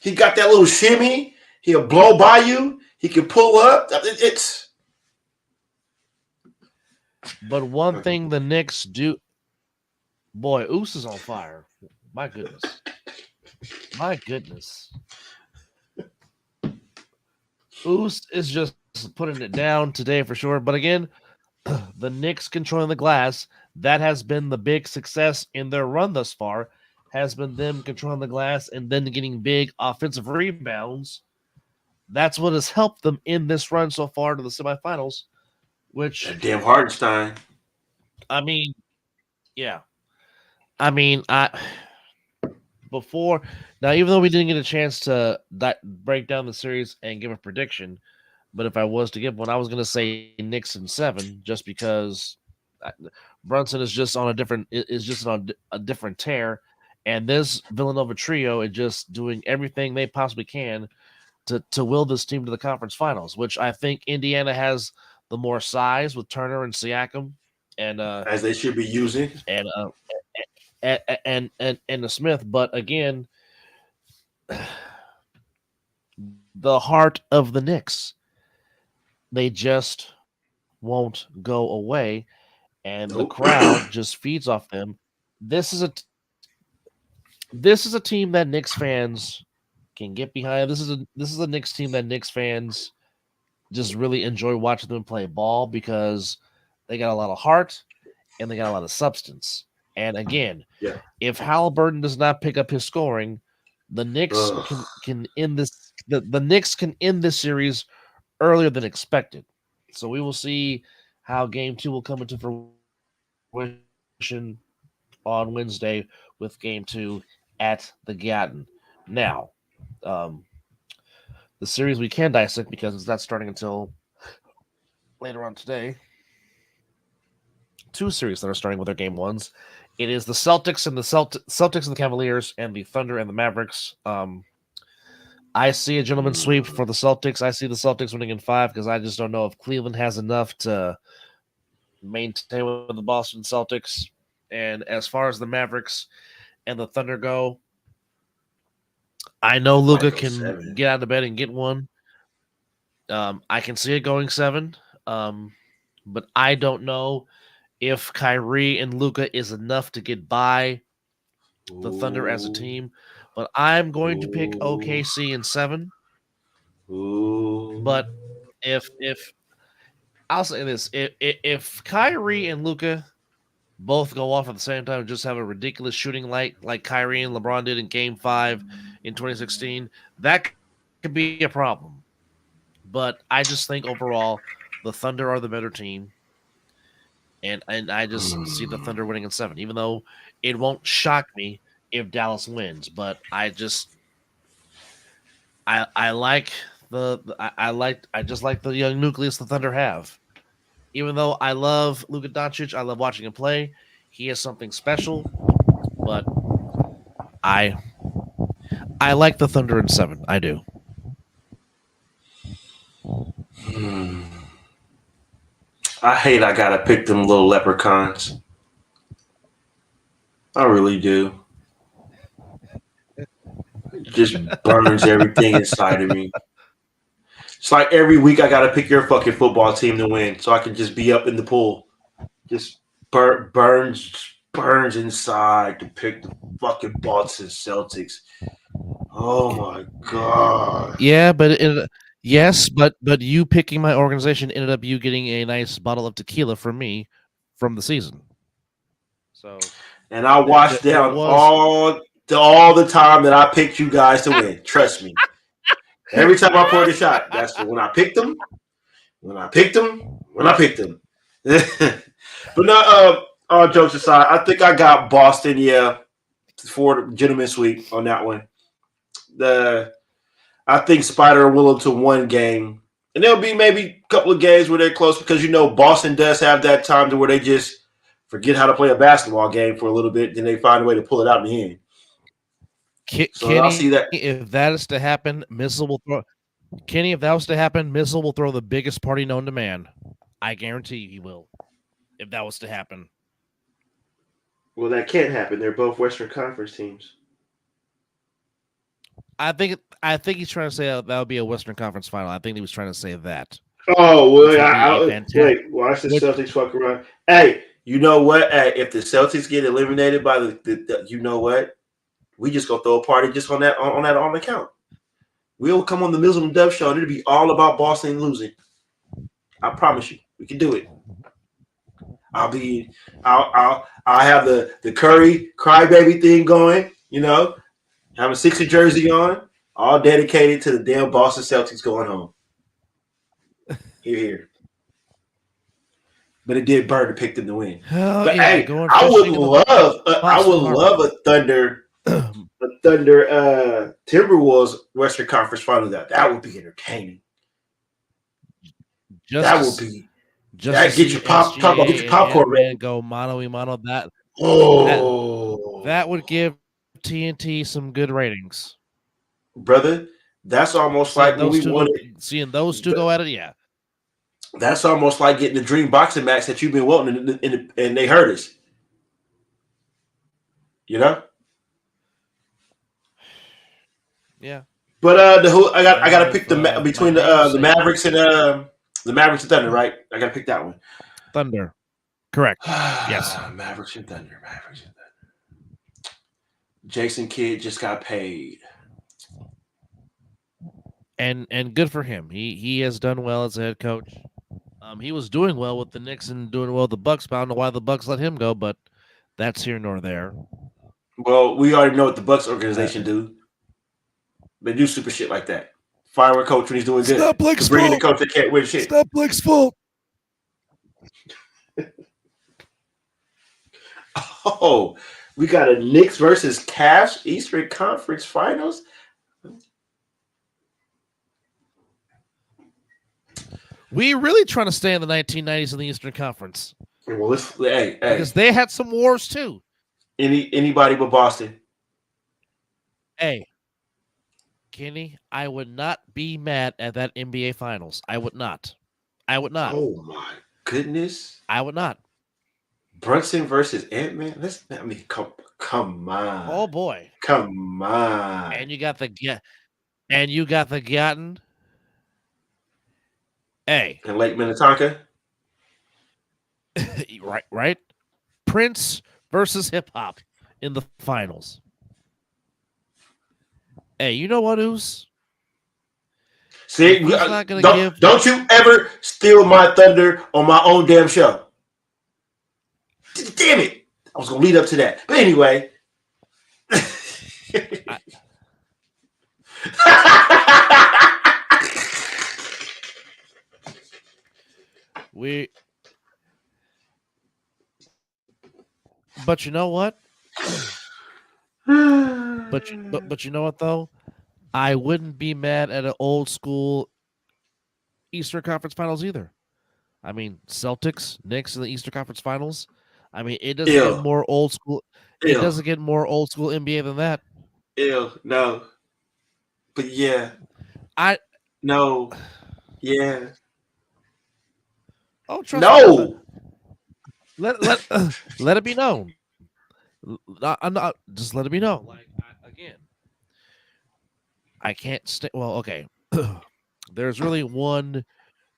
he got that little shimmy. He'll blow by you. He can pull up. But one thing the Knicks do, boy, Oos is on fire. My goodness. My goodness. Oos is just putting it down today for sure. But again, the Knicks controlling the glass, that has been the big success in their run thus far, has been them controlling the glass and then getting big offensive rebounds. That's what has helped them in this run so far to the semifinals, which... Damn Hartenstein. I mean, yeah. Before... Now, even though we didn't get a chance to break down the series and give a prediction, but if I was to give one, I was going to say Knicks in 7, just because Brunson is just on a different tear, and this Villanova trio is just doing everything they possibly can to will this team to the conference finals, which I think Indiana has the more size with Turner and Siakam, and as they should be using, and the Smith. But again, the heart of the Knicks, they just won't go away, and the crowd just feeds off them. This is a team that Knicks fans can get behind. This is a Knicks team that Knicks fans just really enjoy watching them play ball because they got a lot of heart and they got a lot of substance. And again, if Halliburton does not pick up his scoring, the Knicks can end this. The Knicks can end this series earlier than expected. So we will see how Game 2 will come into fruition on Wednesday with Game 2 at the Garden. Now, the series we can dissect because it's not starting until later on today. 2 series that are starting with their Game 1s. It is the Celtics and the Cavaliers and the Thunder and the Mavericks. I see a gentleman's sweep for the Celtics. I see the Celtics winning in 5 because I just don't know if Cleveland has enough to maintain with the Boston Celtics. And as far as the Mavericks and the Thunder go, I know Luka can get out of bed and get one. I can see it going 7. But I don't know if Kyrie and Luka is enough to get by the Thunder as a team. But I'm going to pick OKC in 7. But if I'll say this, if Kyrie and Luka both go off at the same time and just have a ridiculous shooting like Kyrie and LeBron did in Game 5 in 2016, that could be a problem. But I just think overall the Thunder are the better team. And I just see the Thunder winning in 7, even though it won't shock me if Dallas wins. But I just I like I just like the young nucleus the Thunder have. Even though I love Luka Doncic, I love watching him play. He has something special, but I I like the Thunder in 7. I do. I hate I gotta pick them little leprechauns. I really do. It just burns everything inside of me. It's like every week I gotta pick your fucking football team to win, so I can just be up in the pool. Just burns inside to pick the fucking Boston Celtics. Oh my god. Yeah, yes, but you picking my organization ended up you getting a nice bottle of tequila from me from the season. So, And I watched down all the time that I picked you guys to win. Trust me. Every time I poured a shot, that's when I picked them. When I picked them. But no, all jokes aside, I think I got Boston. Yeah, for the gentleman sweep on that one. I think Spider will to one game, and there'll be maybe a couple of games where they're close because Boston does have that time to where they just forget how to play a basketball game for a little bit, then they find a way to pull it out in the end. So Kenny, I'll see that. If that is to happen, Mizzle will throw. Kenny, if that was to happen, Mizzle will throw the biggest party known to man. I guarantee you he will. If that was to happen. Well, that can't happen. They're both Western Conference teams. I think he's trying to say that would be a Western Conference final. I think he was trying to say that. Oh, well, wait, watch the Celtics fuck around. Hey, you know what? Hey, if the Celtics get eliminated by the you know what? We just go throw a party just on that account. We'll come on the Mizzle and Dove show, and it'll be all about Boston losing. I promise you, we can do it. I'll have the Curry crybaby thing going, have a Sixer jersey on, all dedicated to the damn Boston Celtics going home. Here. But it did burn to pick them to win. Oh, but yeah, hey, I would love a Thunder Timberwolves Western Conference final. That would be entertaining. That would be. That get your popcorn ready. Go mano a mano. That would give TNT some good ratings, brother. That's almost like when we wanted seeing those two go at it. Yeah, that's almost like getting the dream boxing match that you've been wanting, and they hurt us. Yeah. But I got to pick between the Mavericks and the Mavericks and Thunder, right? I got to pick that one. Thunder, correct? Yes. Mavericks and Thunder. Jason Kidd just got paid, and good for him. He has done well as a head coach. He was doing well with the Knicks and doing well with the Bucks. I don't know why the Bucks let him go, but that's here nor there. Well, we already know what the Bucks organization do. They do stupid shit like that. Fire a coach when he's doing good. Stop Blake's bringing fault. the coach that can't win shit. Stop Blake's fault. Oh, we got a Knicks versus Cavs Eastern Conference Finals. We really trying to stay in the 1990s in the Eastern Conference. Well, hey, because they had some wars too. Anybody but Boston. Hey, Kenny, I would not be mad at that NBA Finals. I would not. Oh my goodness! I would not. Brunson versus Ant-Man. Come on. Oh boy. Come on. And you got the Gatton. Hey. And Lake Minnetonka. right. Prince versus hip hop in the finals. Hey, you know what, Oos? See, don't you ever steal my thunder on my own damn show. Damn it. I was going to lead up to that. But anyway. But you know what? But you know what though? I wouldn't be mad at an old school Eastern Conference Finals either. I mean, Celtics, Knicks in the Eastern Conference Finals. I mean, it doesn't get Ew. more old school. It Ew. doesn't get more old school NBA than that. Ew. No. But yeah. I No. Yeah. trust me. No. Let it be known. I'm not just let it be known. Like again, I can't stay. Well, okay. There's really one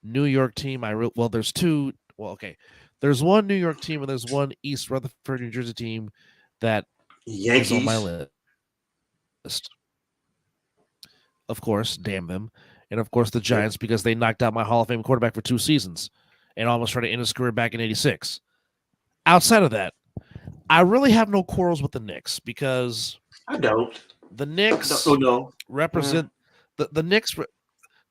New York team. Well, there's two. Well, okay. There's one New York team and there's one East Rutherford, New Jersey team that is on my Yankees. list. Of course, damn them, and of course the Giants because they knocked out my Hall of Fame quarterback for 2 seasons and almost tried to end his career back in '86. Outside of that, I really have no quarrels with the Knicks because I don't. the Knicks No. represent the Knicks.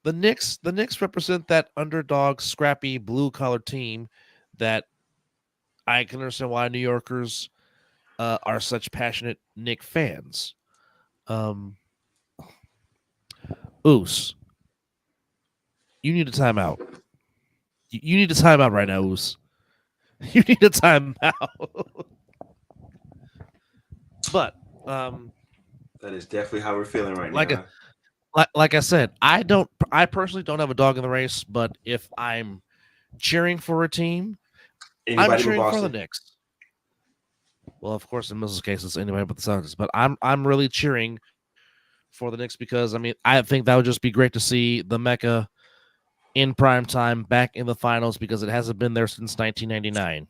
The Knicks represent that underdog, scrappy, blue collar team that I can understand why New Yorkers are such passionate Knick fans. Oos, you need a timeout. You need a timeout right now, Oos. You need a timeout. But that is definitely how we're feeling right like now. like I said, I personally don't have a dog in the race, but if I'm cheering for a team, I'm cheering for the Knicks. Well, of course, in Mizzle's case, it's anybody but the Celtics. But I'm really cheering for the Knicks because I mean I think that would just be great to see the Mecca in prime time back in the finals because it hasn't been there since 1999.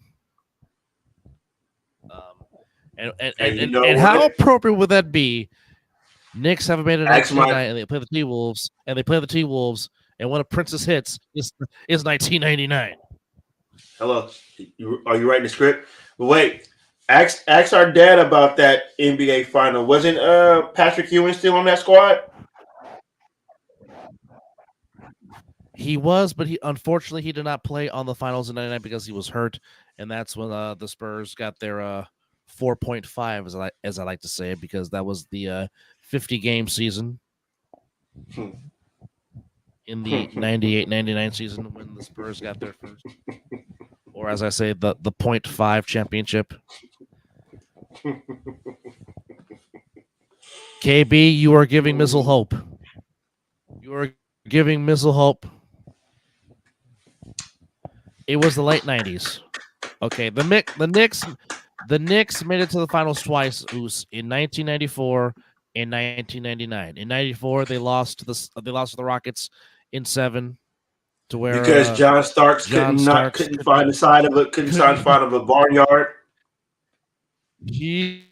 And how appropriate would that be? Knicks haven't made it in 1999, and they play the T-Wolves, and one of Prince's hits is 1999. Hello, are you writing the script? But wait, ask our dad about that NBA final. Wasn't Patrick Ewing still on that squad? He was, but unfortunately he did not play on the finals in '99 because he was hurt, and that's when the Spurs got their 4.5, as I like to say, because that was the 50-game season in the 98-99 season when the Spurs got their first, or as I say, the 0.5 championship. KB, you are giving Mizzle hope. You are giving Mizzle hope. It was the late 90s. Okay, the Knicks made it to the finals twice, in 1994 and 1999. In 94, they lost to the Rockets in 7 to where because John Starks couldn't find the side of a barnyard. He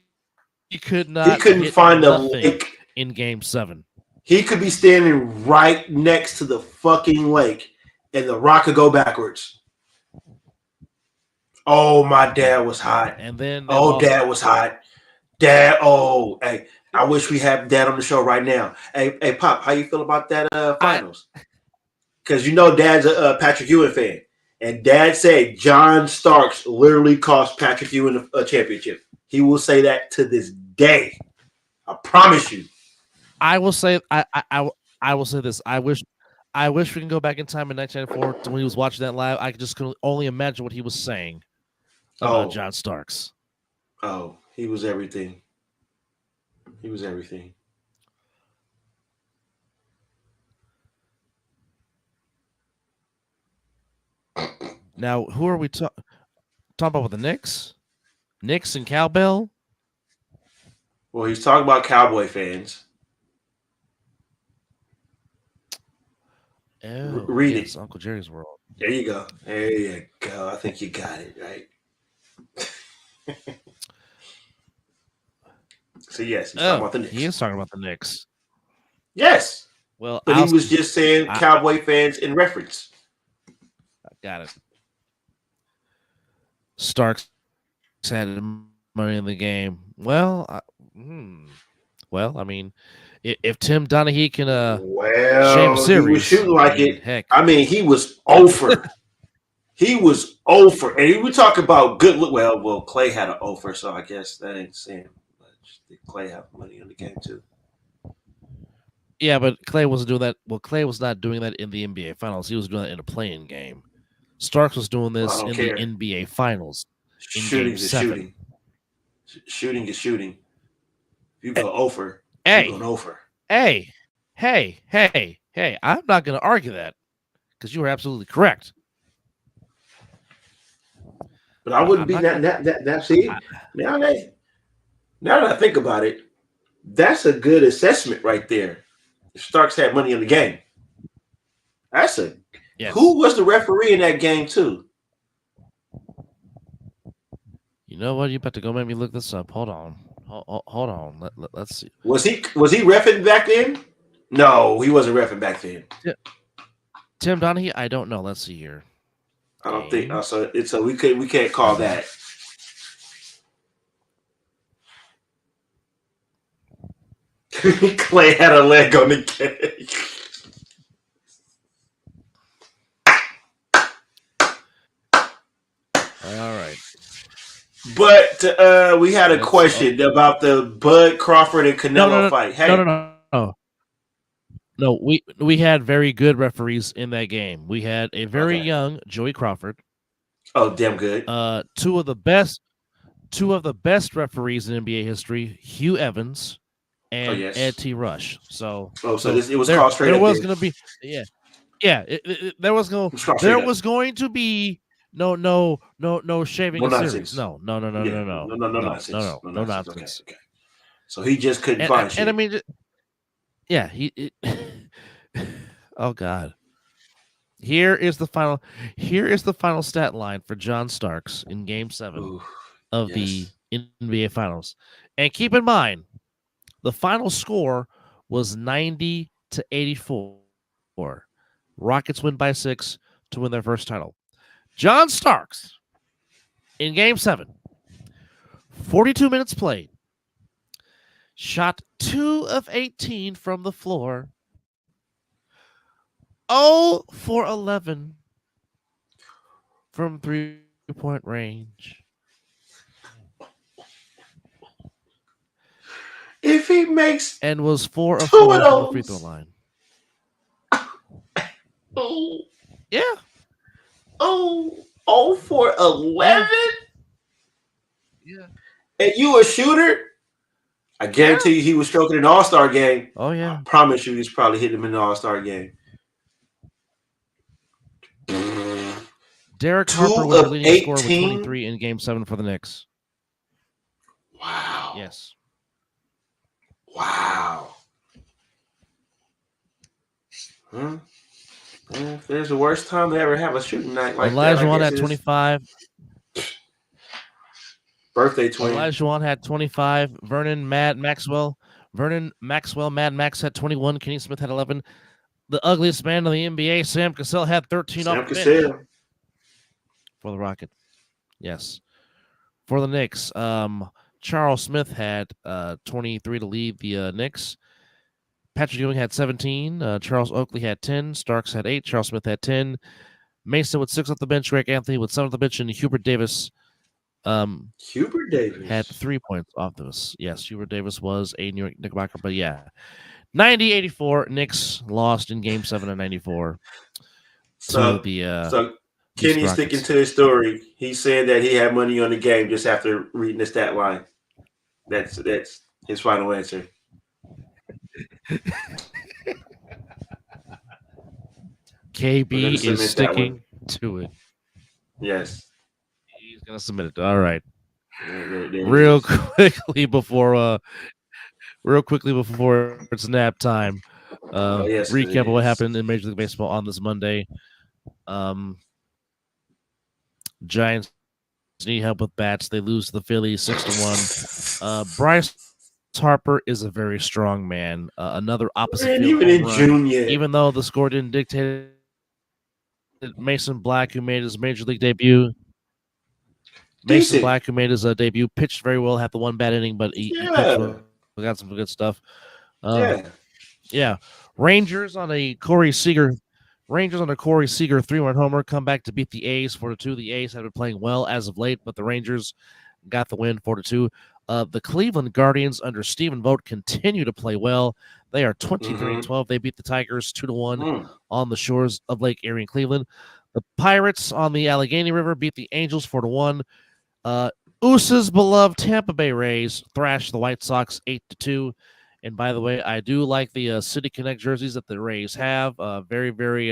could not. He couldn't find a lake in Game 7. He could be standing right next to the fucking lake, and the rock could go backwards. Oh, my dad was hot. And then Dad was hot. Dad, hey, I wish we had Dad on the show right now. Hey, Pop, how you feel about that finals? Because you know Dad's a Patrick Ewing fan. And Dad said John Starks literally cost Patrick Ewing a championship. He will say that to this day. I promise you. I will say I will say this. I wish we can go back in time in 1994 to when he was watching that live. I just could only imagine what he was saying about John Starks. Oh, he was everything. He was everything. Now, who are we talking about with the Knicks? Knicks and Cowbell? Well, he's talking about Cowboy fans. Oh, read it. Uncle Jerry's World. There you go. There you go. I think you got it, right? So, yes, he's talking about the Knicks. He is talking about the Knicks. Yes. Well, but he was just saying Cowboy fans in reference. Got it. Starks had money in the game. Well, I mean, if Tim Donaghy can shave a series, he was shooting like it. Heck, I mean, he was over. He was over, and we talk about good look. Well, Clay had an over, so I guess that ain't saying much. Did Clay have money in the game too? Yeah, but Clay wasn't doing that. Well, Clay was not doing that in the NBA Finals. He was doing that in a playing game. Starks was doing Well, I this don't in care. the NBA Finals in Shooting Game is 7. shooting. Shooting is shooting. If you go over, Hey, you go over. hey, hey! I'm not going to argue that because you were absolutely correct. But I wouldn't I'm be not that. See, now that I think about it, that's a good assessment right there. If Starks had money in the game. That's a Yes. Who was the referee in that game too? You know what? You about to go make me look this up. Hold on. Hold on. Let's see. Was he reffing back then? No, he wasn't reffing back then. Tim Donahue? I don't know. Let's see here. I don't think so. We can't call that. Clay had a leg on the cake. All right. But we had a question about the Bud Crawford and Canelo fight. Hey. No, we had very good referees in that game. We had a very young Joey Crawford. Oh, damn good. Two of the best referees in NBA history, Hugh Evans and Ed T. Rush. So it was called straight. There was going to be there was going to be no shaving a series. No nonsense. Okay. So he just couldn't find shit. And I mean, yeah, oh God. Here is the final stat line for John Starks in Game 7 of the NBA Finals. And keep in mind, the final score was 90-84. Rockets win by 6 to win their first title. John Starks in Game 7, 42 minutes played, shot 2 of 18 from the floor, 0 for 11 from 3-point range. If he makes and was 4 of 4 from the free throw line. Oh. Yeah. 0 for 11? Yeah. And you a shooter? I guarantee you he was stroking an all-star game. Oh, yeah. I promise you he's probably hitting him in the all-star game. Derek Harper was the leading scorer with 23 in Game 7 for the Knicks. Wow. Yes. Wow. Huh? If there's the worst time to ever have a shooting night like Elijah that. Wan had 25. Birthday twin. Elijah Wan had 25. Vernon Maxwell, Mad Max had 21. Kenny Smith had 11. The ugliest man in the NBA, Sam Cassell, had 13 off the bench for the Rockets. Yes. For the Knicks, Charles Smith had 23 to lead the Knicks. Patrick Ewing had 17. Charles Oakley had 10. Starks had 8. Charles Smith had 10. Mason with 6 off the bench. Greg Anthony with 7 off the bench. And Hubert Davis had 3 points off this. Yes, Hubert Davis was a New York Knickerbocker. But yeah, 90-84. Knicks lost in Game 7 of 94. So Kenny's sticking to his story. He's saying that he had money on the game just after reading the stat line. That's his final answer. KB is sticking to it. Yes. He's going to submit it. All right. Real quickly before it's nap time. Recap of what happened in Major League Baseball on this Monday. Giants need help with bats. They lose to the Phillies 6-1. Bryce Harper is a very strong man. Another opposite field even in June yet. Even though the score didn't dictate it, Mason Black, who made his Major League debut, pitched very well. Had the one bad inning, but he pitched well. We got some good stuff. Yeah. Rangers on a Corey Seager Rangers under Corey Seager, 3-1 homer, come back to beat the A's 4-2. The A's have been playing well as of late, but the Rangers got the win 4-2. The Cleveland Guardians under Stephen Vogt continue to play well. They are 23-12. They beat the Tigers 2-1 on the shores of Lake Erie in Cleveland. The Pirates on the Allegheny River beat the Angels 4-1. Oose's beloved Tampa Bay Rays thrashed the White Sox 8-2. And by the way, I do like the City Connect jerseys that the Rays have. Very, very,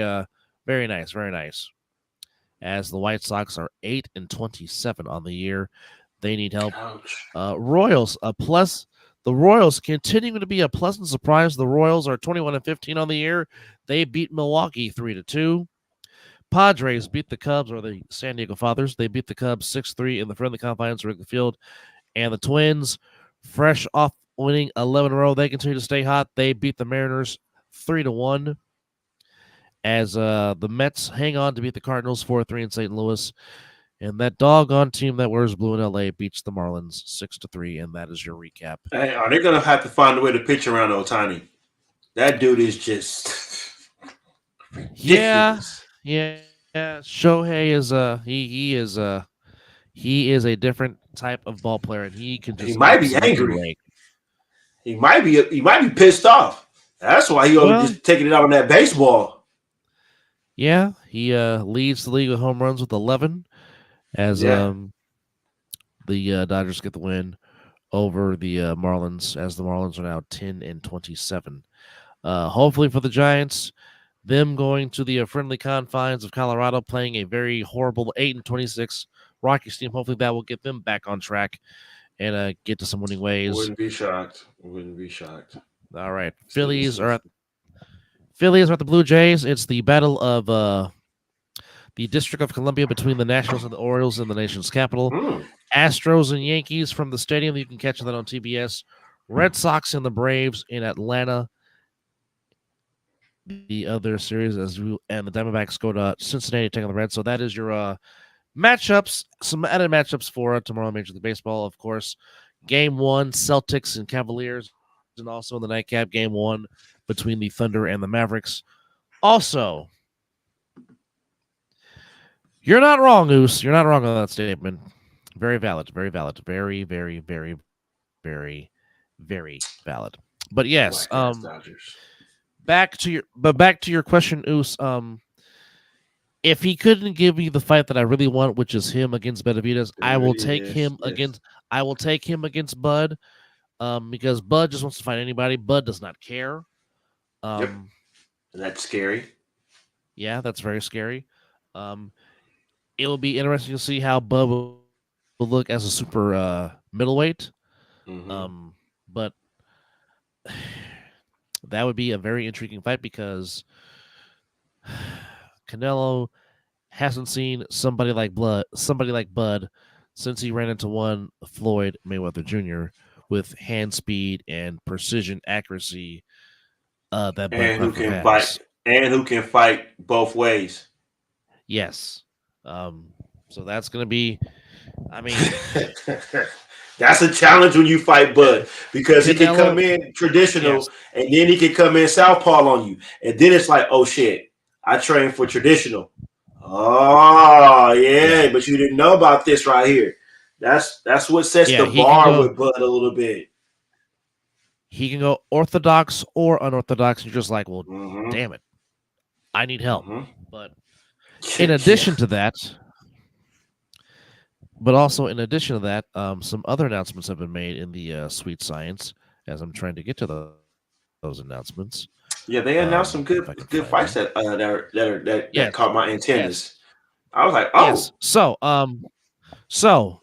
very nice, very nice. As the White Sox are 8-27 on the year, they need help. Royals, the Royals continuing to be a pleasant surprise. The Royals are 21-15 on the year. They beat Milwaukee 3-2. Padres beat the Cubs, or the San Diego Fathers. They beat the Cubs 6-3 in the friendly confines of Wrigley Field. And the Twins, fresh off winning 11 in a row, they continue to stay hot. They beat the Mariners 3-1. As the Mets hang on to beat the Cardinals 4-3 in St. Louis. And that doggone team that wears blue in LA beats the Marlins 6-3, and that is your recap. Hey, are they going to have to find a way to pitch around Ohtani? That dude is just ridiculous. Yeah. Shohei is he is a different type of ball player, and he can just. He might be angry. He might be pissed off. That's why he only just taking it out on that baseball. Yeah, he leads the league with home runs with 11. As the Dodgers get the win over the Marlins, as the Marlins are now 10-27. Hopefully for the Giants, them going to the friendly confines of Colorado, playing a very horrible 8-26 Rockies team. Hopefully that will get them back on track and get to some winning ways. Wouldn't be shocked. All right, Phillies are at the Blue Jays. It's the battle of the District of Columbia between the Nationals and the Orioles in the nation's capital. Astros and Yankees from the stadium. You can catch that on TBS. Red Sox and the Braves in Atlanta. The other series, and the Diamondbacks go to Cincinnati taking the Reds. So that is your matchups. Some added matchups for tomorrow Major League Baseball, of course. Game 1, Celtics and Cavaliers. And also in the nightcap, Game 1 between the Thunder and the Mavericks. Also, you're not wrong, Oos. You're not wrong on that statement. Very valid. Very valid. Very, very, very, very, very valid. But yes, back to your question, Oos. If he couldn't give me the fight that I really want, which is him against Benavidez, I will take him against Bud. Because Bud just wants to fight anybody. Bud does not care. That's scary. Yeah, that's very scary. It will be interesting to see how Bud will look as a super middleweight. But that would be a very intriguing fight because Canelo hasn't seen somebody like Bud since he ran into one Floyd Mayweather Jr. with hand speed and precision accuracy. Who can fight both ways. Yes. So that's going to be, I mean, that's a challenge when you fight Bud because he can come in traditional and then he can come in southpaw on you. And then it's like, oh shit, I trained for traditional. Oh yeah, but you didn't know about this right here. That's what sets the bar with Bud a little bit. He can go orthodox or unorthodox. You're just like, well, damn it, I need help. But in addition to that, some other announcements have been made in the Sweet Science. As I'm trying to get to those announcements. Yeah, they announced some good fights that caught my antennas. I was like, oh, yes. So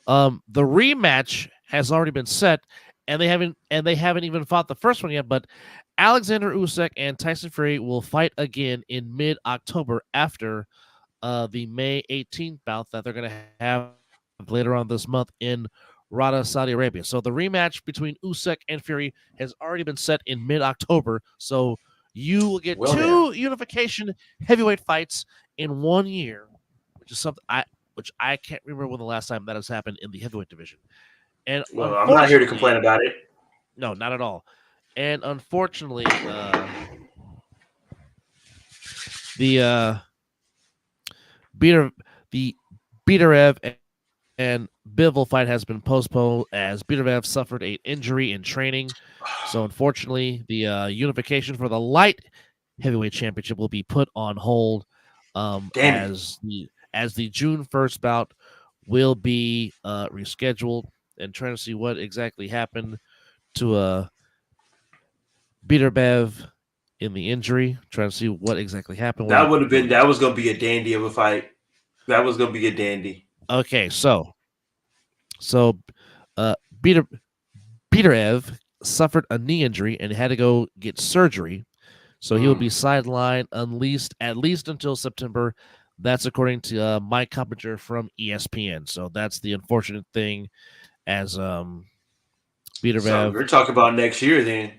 the rematch has already been set, and they haven't even fought the first one yet. But Alexander Usyk and Tyson Fury will fight again in mid-October after the May 18th bout that they're going to have later on this month in Riyadh, Saudi Arabia. So the rematch between Usyk and Fury has already been set in mid-October. So you will get two unification heavyweight fights in 1 year, which is something I can't remember when the last time that has happened in the heavyweight division. And I'm not here to complain about it. No, not at all. And unfortunately, the Beater the Beaterev and Bivol fight has been postponed as Beaterev suffered an injury in training. So unfortunately, the unification for the light heavyweight championship will be put on hold Damn it. as the June 1st bout will be rescheduled, and trying to see what exactly happened to Beaterev in the injury, trying to see what exactly happened. That would have been. That was gonna be a dandy of a fight. That was gonna be a dandy. Okay, so uh, Beaterev suffered a knee injury and had to go get surgery. So he will be sidelined at least until September. That's according to Mike Coppinger from ESPN. So that's the unfortunate thing, as Beaterev. So we're talking about next year then.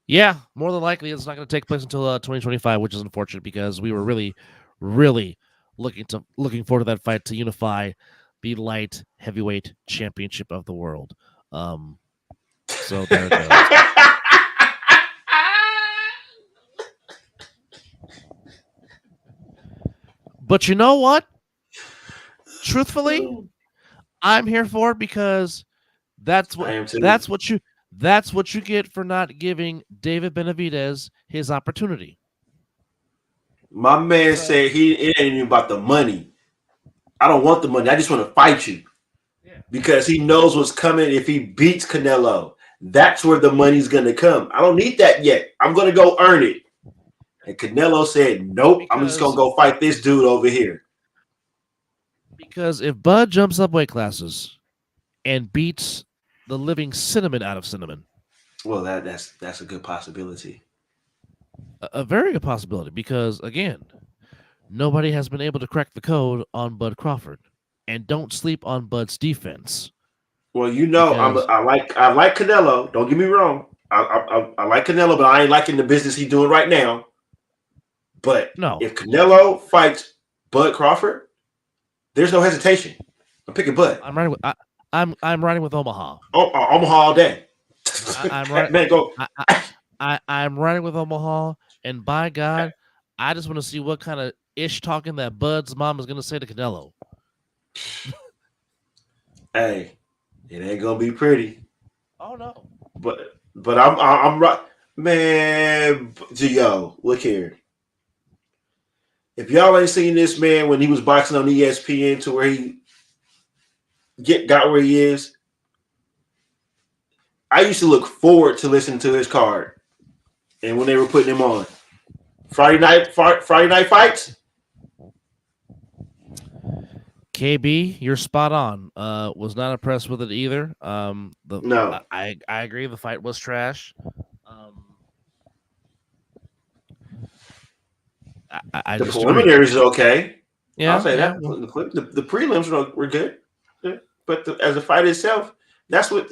Yeah, more than likely it's not going to take place until 2025, which is unfortunate because we were really, really looking forward to that fight to unify the light heavyweight championship of the world. So there it goes. But you know what? Truthfully, I'm here for it because that's what you get for not giving David Benavidez his opportunity. My man said it ain't even about the money. I don't want the money. I just want to fight you. Because he knows what's coming if he beats Canelo. That's where the money's going to come. I don't need that yet. I'm going to go earn it. And Canelo said, nope, I'm just going to go fight this dude over here. Because if Bud jumps up weight classes and beats the living cinnamon out of cinnamon. Well, that's a good possibility. A very good possibility because, again, nobody has been able to crack the code on Bud Crawford. And don't sleep on Bud's defense. Well, you know, I like Canelo. Don't get me wrong. I like Canelo, but I ain't liking the business he's doing right now. But if Canelo fights Bud Crawford, there's no hesitation. I'm picking Bud. I'm riding with Omaha. Omaha all day. I'm riding with Omaha, and by God, I just want to see what kind of ish talking that Bud's mom is going to say to Canelo. Hey, it ain't gonna be pretty. Oh no. But I'm right, man. Yo, look here. If y'all ain't seen this man when he was boxing on ESPN to where he got where he is, I used to look forward to listening to his card, and when they were putting him on Friday night fights. KB, you're spot on. Was not impressed with it either. No, I agree. The fight was trash. The preliminaries is okay. Yeah, I'll say that. The prelims were good, but as a fight itself, that's what.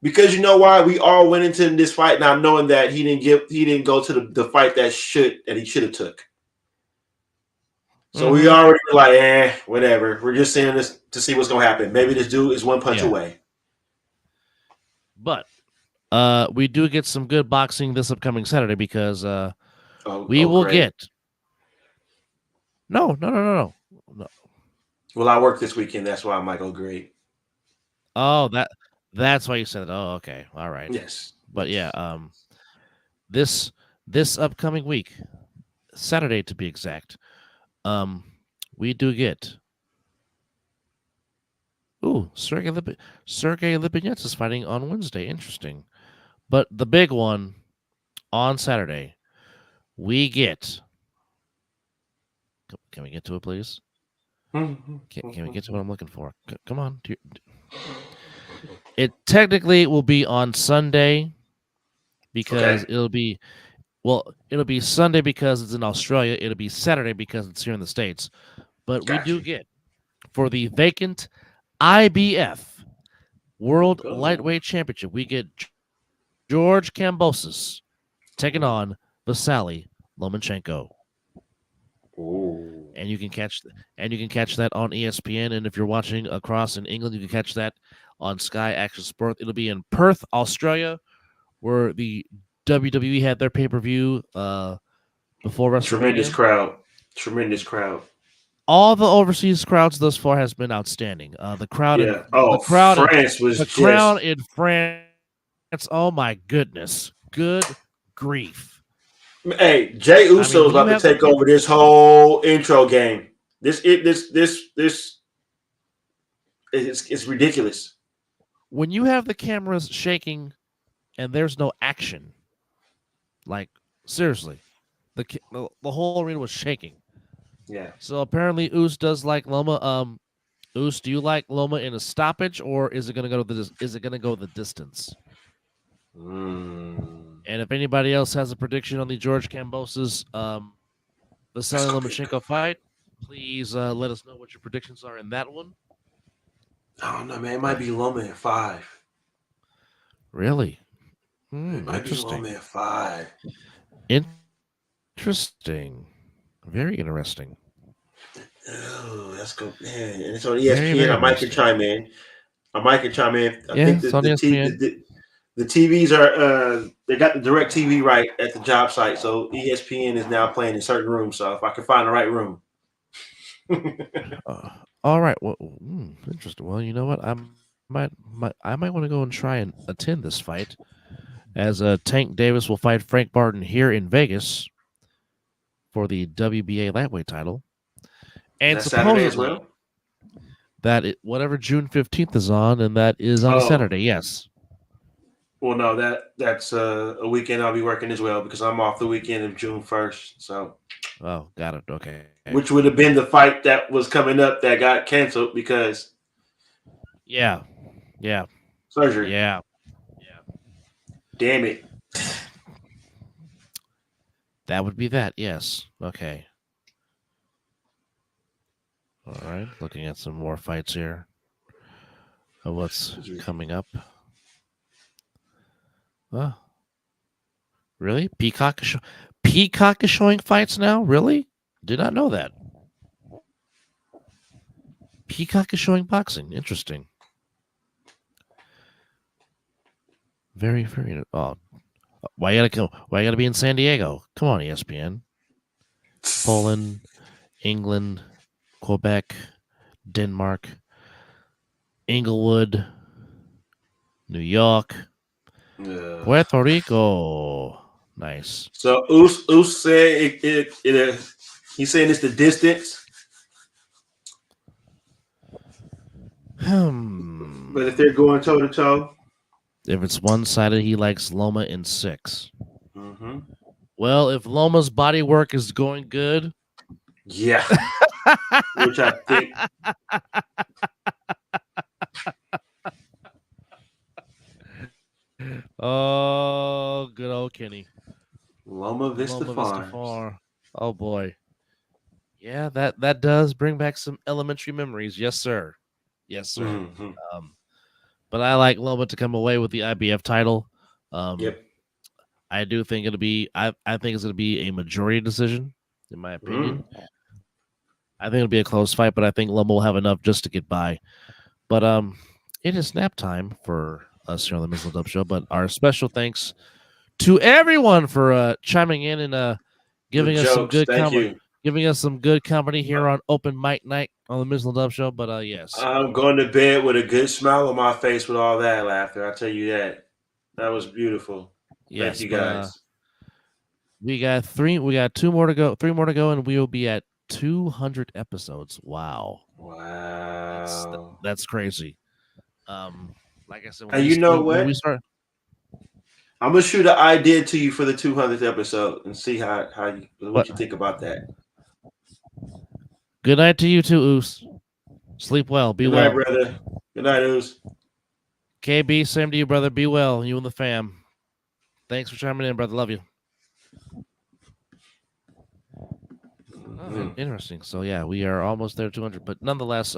Because you know why we all went into this fight now knowing that he didn't go to the fight that he should have took. So we already were like, whatever. We're just saying this to see what's gonna happen. Maybe this dude is one punch away. But we do get some good boxing this upcoming Saturday because we will get. No. Well, I work this weekend. That's why I might go great. Oh, that's why you said it. Oh, okay. All right. Yes. But yeah, this upcoming week, Saturday to be exact, we do get. Ooh, Sergey Lipinets is fighting on Wednesday. Interesting. But the big one on Saturday, we get. Can we get to it, please? Can we get to what I'm looking for? Come on. It technically will be on Sunday because it'll be Sunday because it's in Australia. It'll be Saturday because it's here in the States. But we do get, for the vacant IBF World Lightweight Championship, we get George Kambosos taking on Vasily Lomachenko. Ooh. And you can catch that on ESPN. And if you're watching across in England, you can catch that on Sky Action Sport. It'll be in Perth, Australia, where the WWE had their pay-per-view before WrestleMania. Tremendous crowd. All the overseas crowds thus far has been outstanding. The crowd Yeah. France was the just crowd in France. Oh my goodness. Good grief. Hey, Jay Uso is when you about to have the take over this whole intro game. It's ridiculous. When you have the cameras shaking and there's no action, like seriously, the whole arena was shaking. Yeah. So apparently, Oos does like Loma. Oos, do you like Loma in a stoppage, or is it going to go the distance? And if anybody else has a prediction on the George Kambosos Vasily Lomachenko fight, please let us know what your predictions are in that one. I don't know, man. It might be Loma at 5. Really? It might be Loma at 5. Interesting. Very interesting. Oh, that's good, man. And it's on ESPN. I might can chime in. I think it's on ESPN. The TVs are they got the direct TV right at the job site, so ESPN is now playing in certain rooms. So if I can find the right room. All right. Well, interesting. Well, you know what? I might want to go and try and attend this fight, as Tank Davis will fight Frank Barton here in Vegas for the WBA lightweight title, and Saturday as well. Whatever June 15th is on, and that is on Saturday. Yes. Well, no, that's a weekend I'll be working as well because I'm off the weekend of June 1st. So. Oh, got it. Okay. Which would have been the fight that was coming up that got canceled because. Yeah. Surgery. Yeah. Damn it. That would be that. Yes. Okay. All right. Looking at some more fights here of what's coming up. Oh, really? Peacock is showing fights now? Really? Did not know that. Peacock is showing boxing. Interesting. Very, very. Oh, why you gotta be in San Diego? Come on, ESPN. Poland, England, Quebec, Denmark, Inglewood, New York. Puerto Rico, nice. So Us said he's saying it's the distance. But if they're going toe to toe, if it's one-sided, he likes Loma in 6. Mm-hmm. Well, if Loma's body work is going good, yeah, which I think. Oh, good old Kenny. Loma Vista Farms. Oh boy. Yeah, that does bring back some elementary memories. Yes, sir. Mm-hmm. But I like Loma to come away with the IBF title. Yep. I do think it'll be. I think it's going to be a majority decision, in my opinion. I think it'll be a close fight, but I think Loma will have enough just to get by. But it is nap time for us here on the Mizzle Dub Show, but our special thanks to everyone for chiming in and giving us some good company here on Open Mic Night on the Mizzle Dub Show. But yes, I'm going to bed with a good smile on my face with all that laughter. I tell you that was beautiful. Yes, thank you guys. We got 3 more to go, and we will be at 200 episodes. Wow, that's crazy. Like I said, when we start, I'm gonna shoot an idea to you for the 200th episode and see what you think about that. Good night to you too, Oos. Sleep well. Be well, brother. Good night, Oos. KB, same to you, brother. Be well, you and the fam. Thanks for chiming in, brother. Love you. Interesting. So yeah, we are almost there, 200. But nonetheless,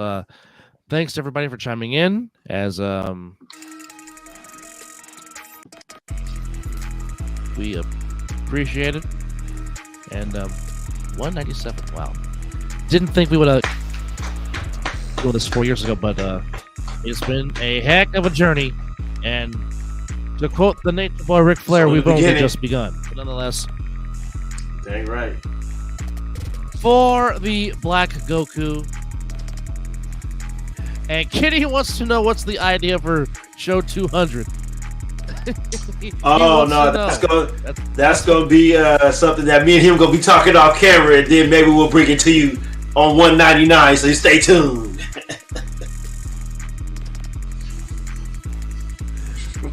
thanks to everybody for chiming in. As we appreciate it. And 197. Wow. Didn't think we would have done this 4 years ago, but it's been a heck of a journey. And to quote the Nature Boy Ric Flair, we've only just begun. But nonetheless, Dang right. For the Black Goku. And Kitty wants to know what's the idea for show 200. Oh no, that's gonna be something that me and him gonna be talking off camera, and then maybe we'll bring it to you on 199. So stay tuned.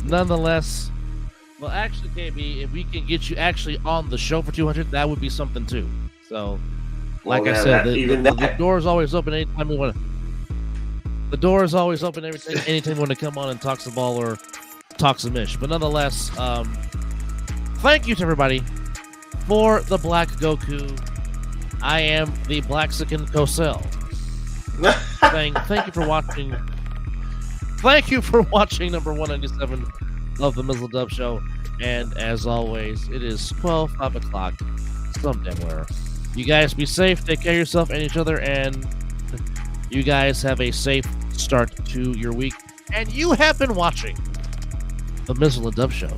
Nonetheless, well, actually, KB, if we can get you actually on the show for 200, that would be something too. So, like I said, the door is always open anytime we want to. The door is always open anytime you want to come on and talk some ball or talk some ish. But nonetheless, thank you to everybody for the Black Goku. I am the Blaxican Cosell. Thank you for watching. Thank you for watching number 197 of the Mizzle Dub Show. And as always, it is 5 o'clock somewhere. You guys be safe, take care of yourself and each other, and you guys have a safe start to your week. And you have been watching the Mizzle Dub Show.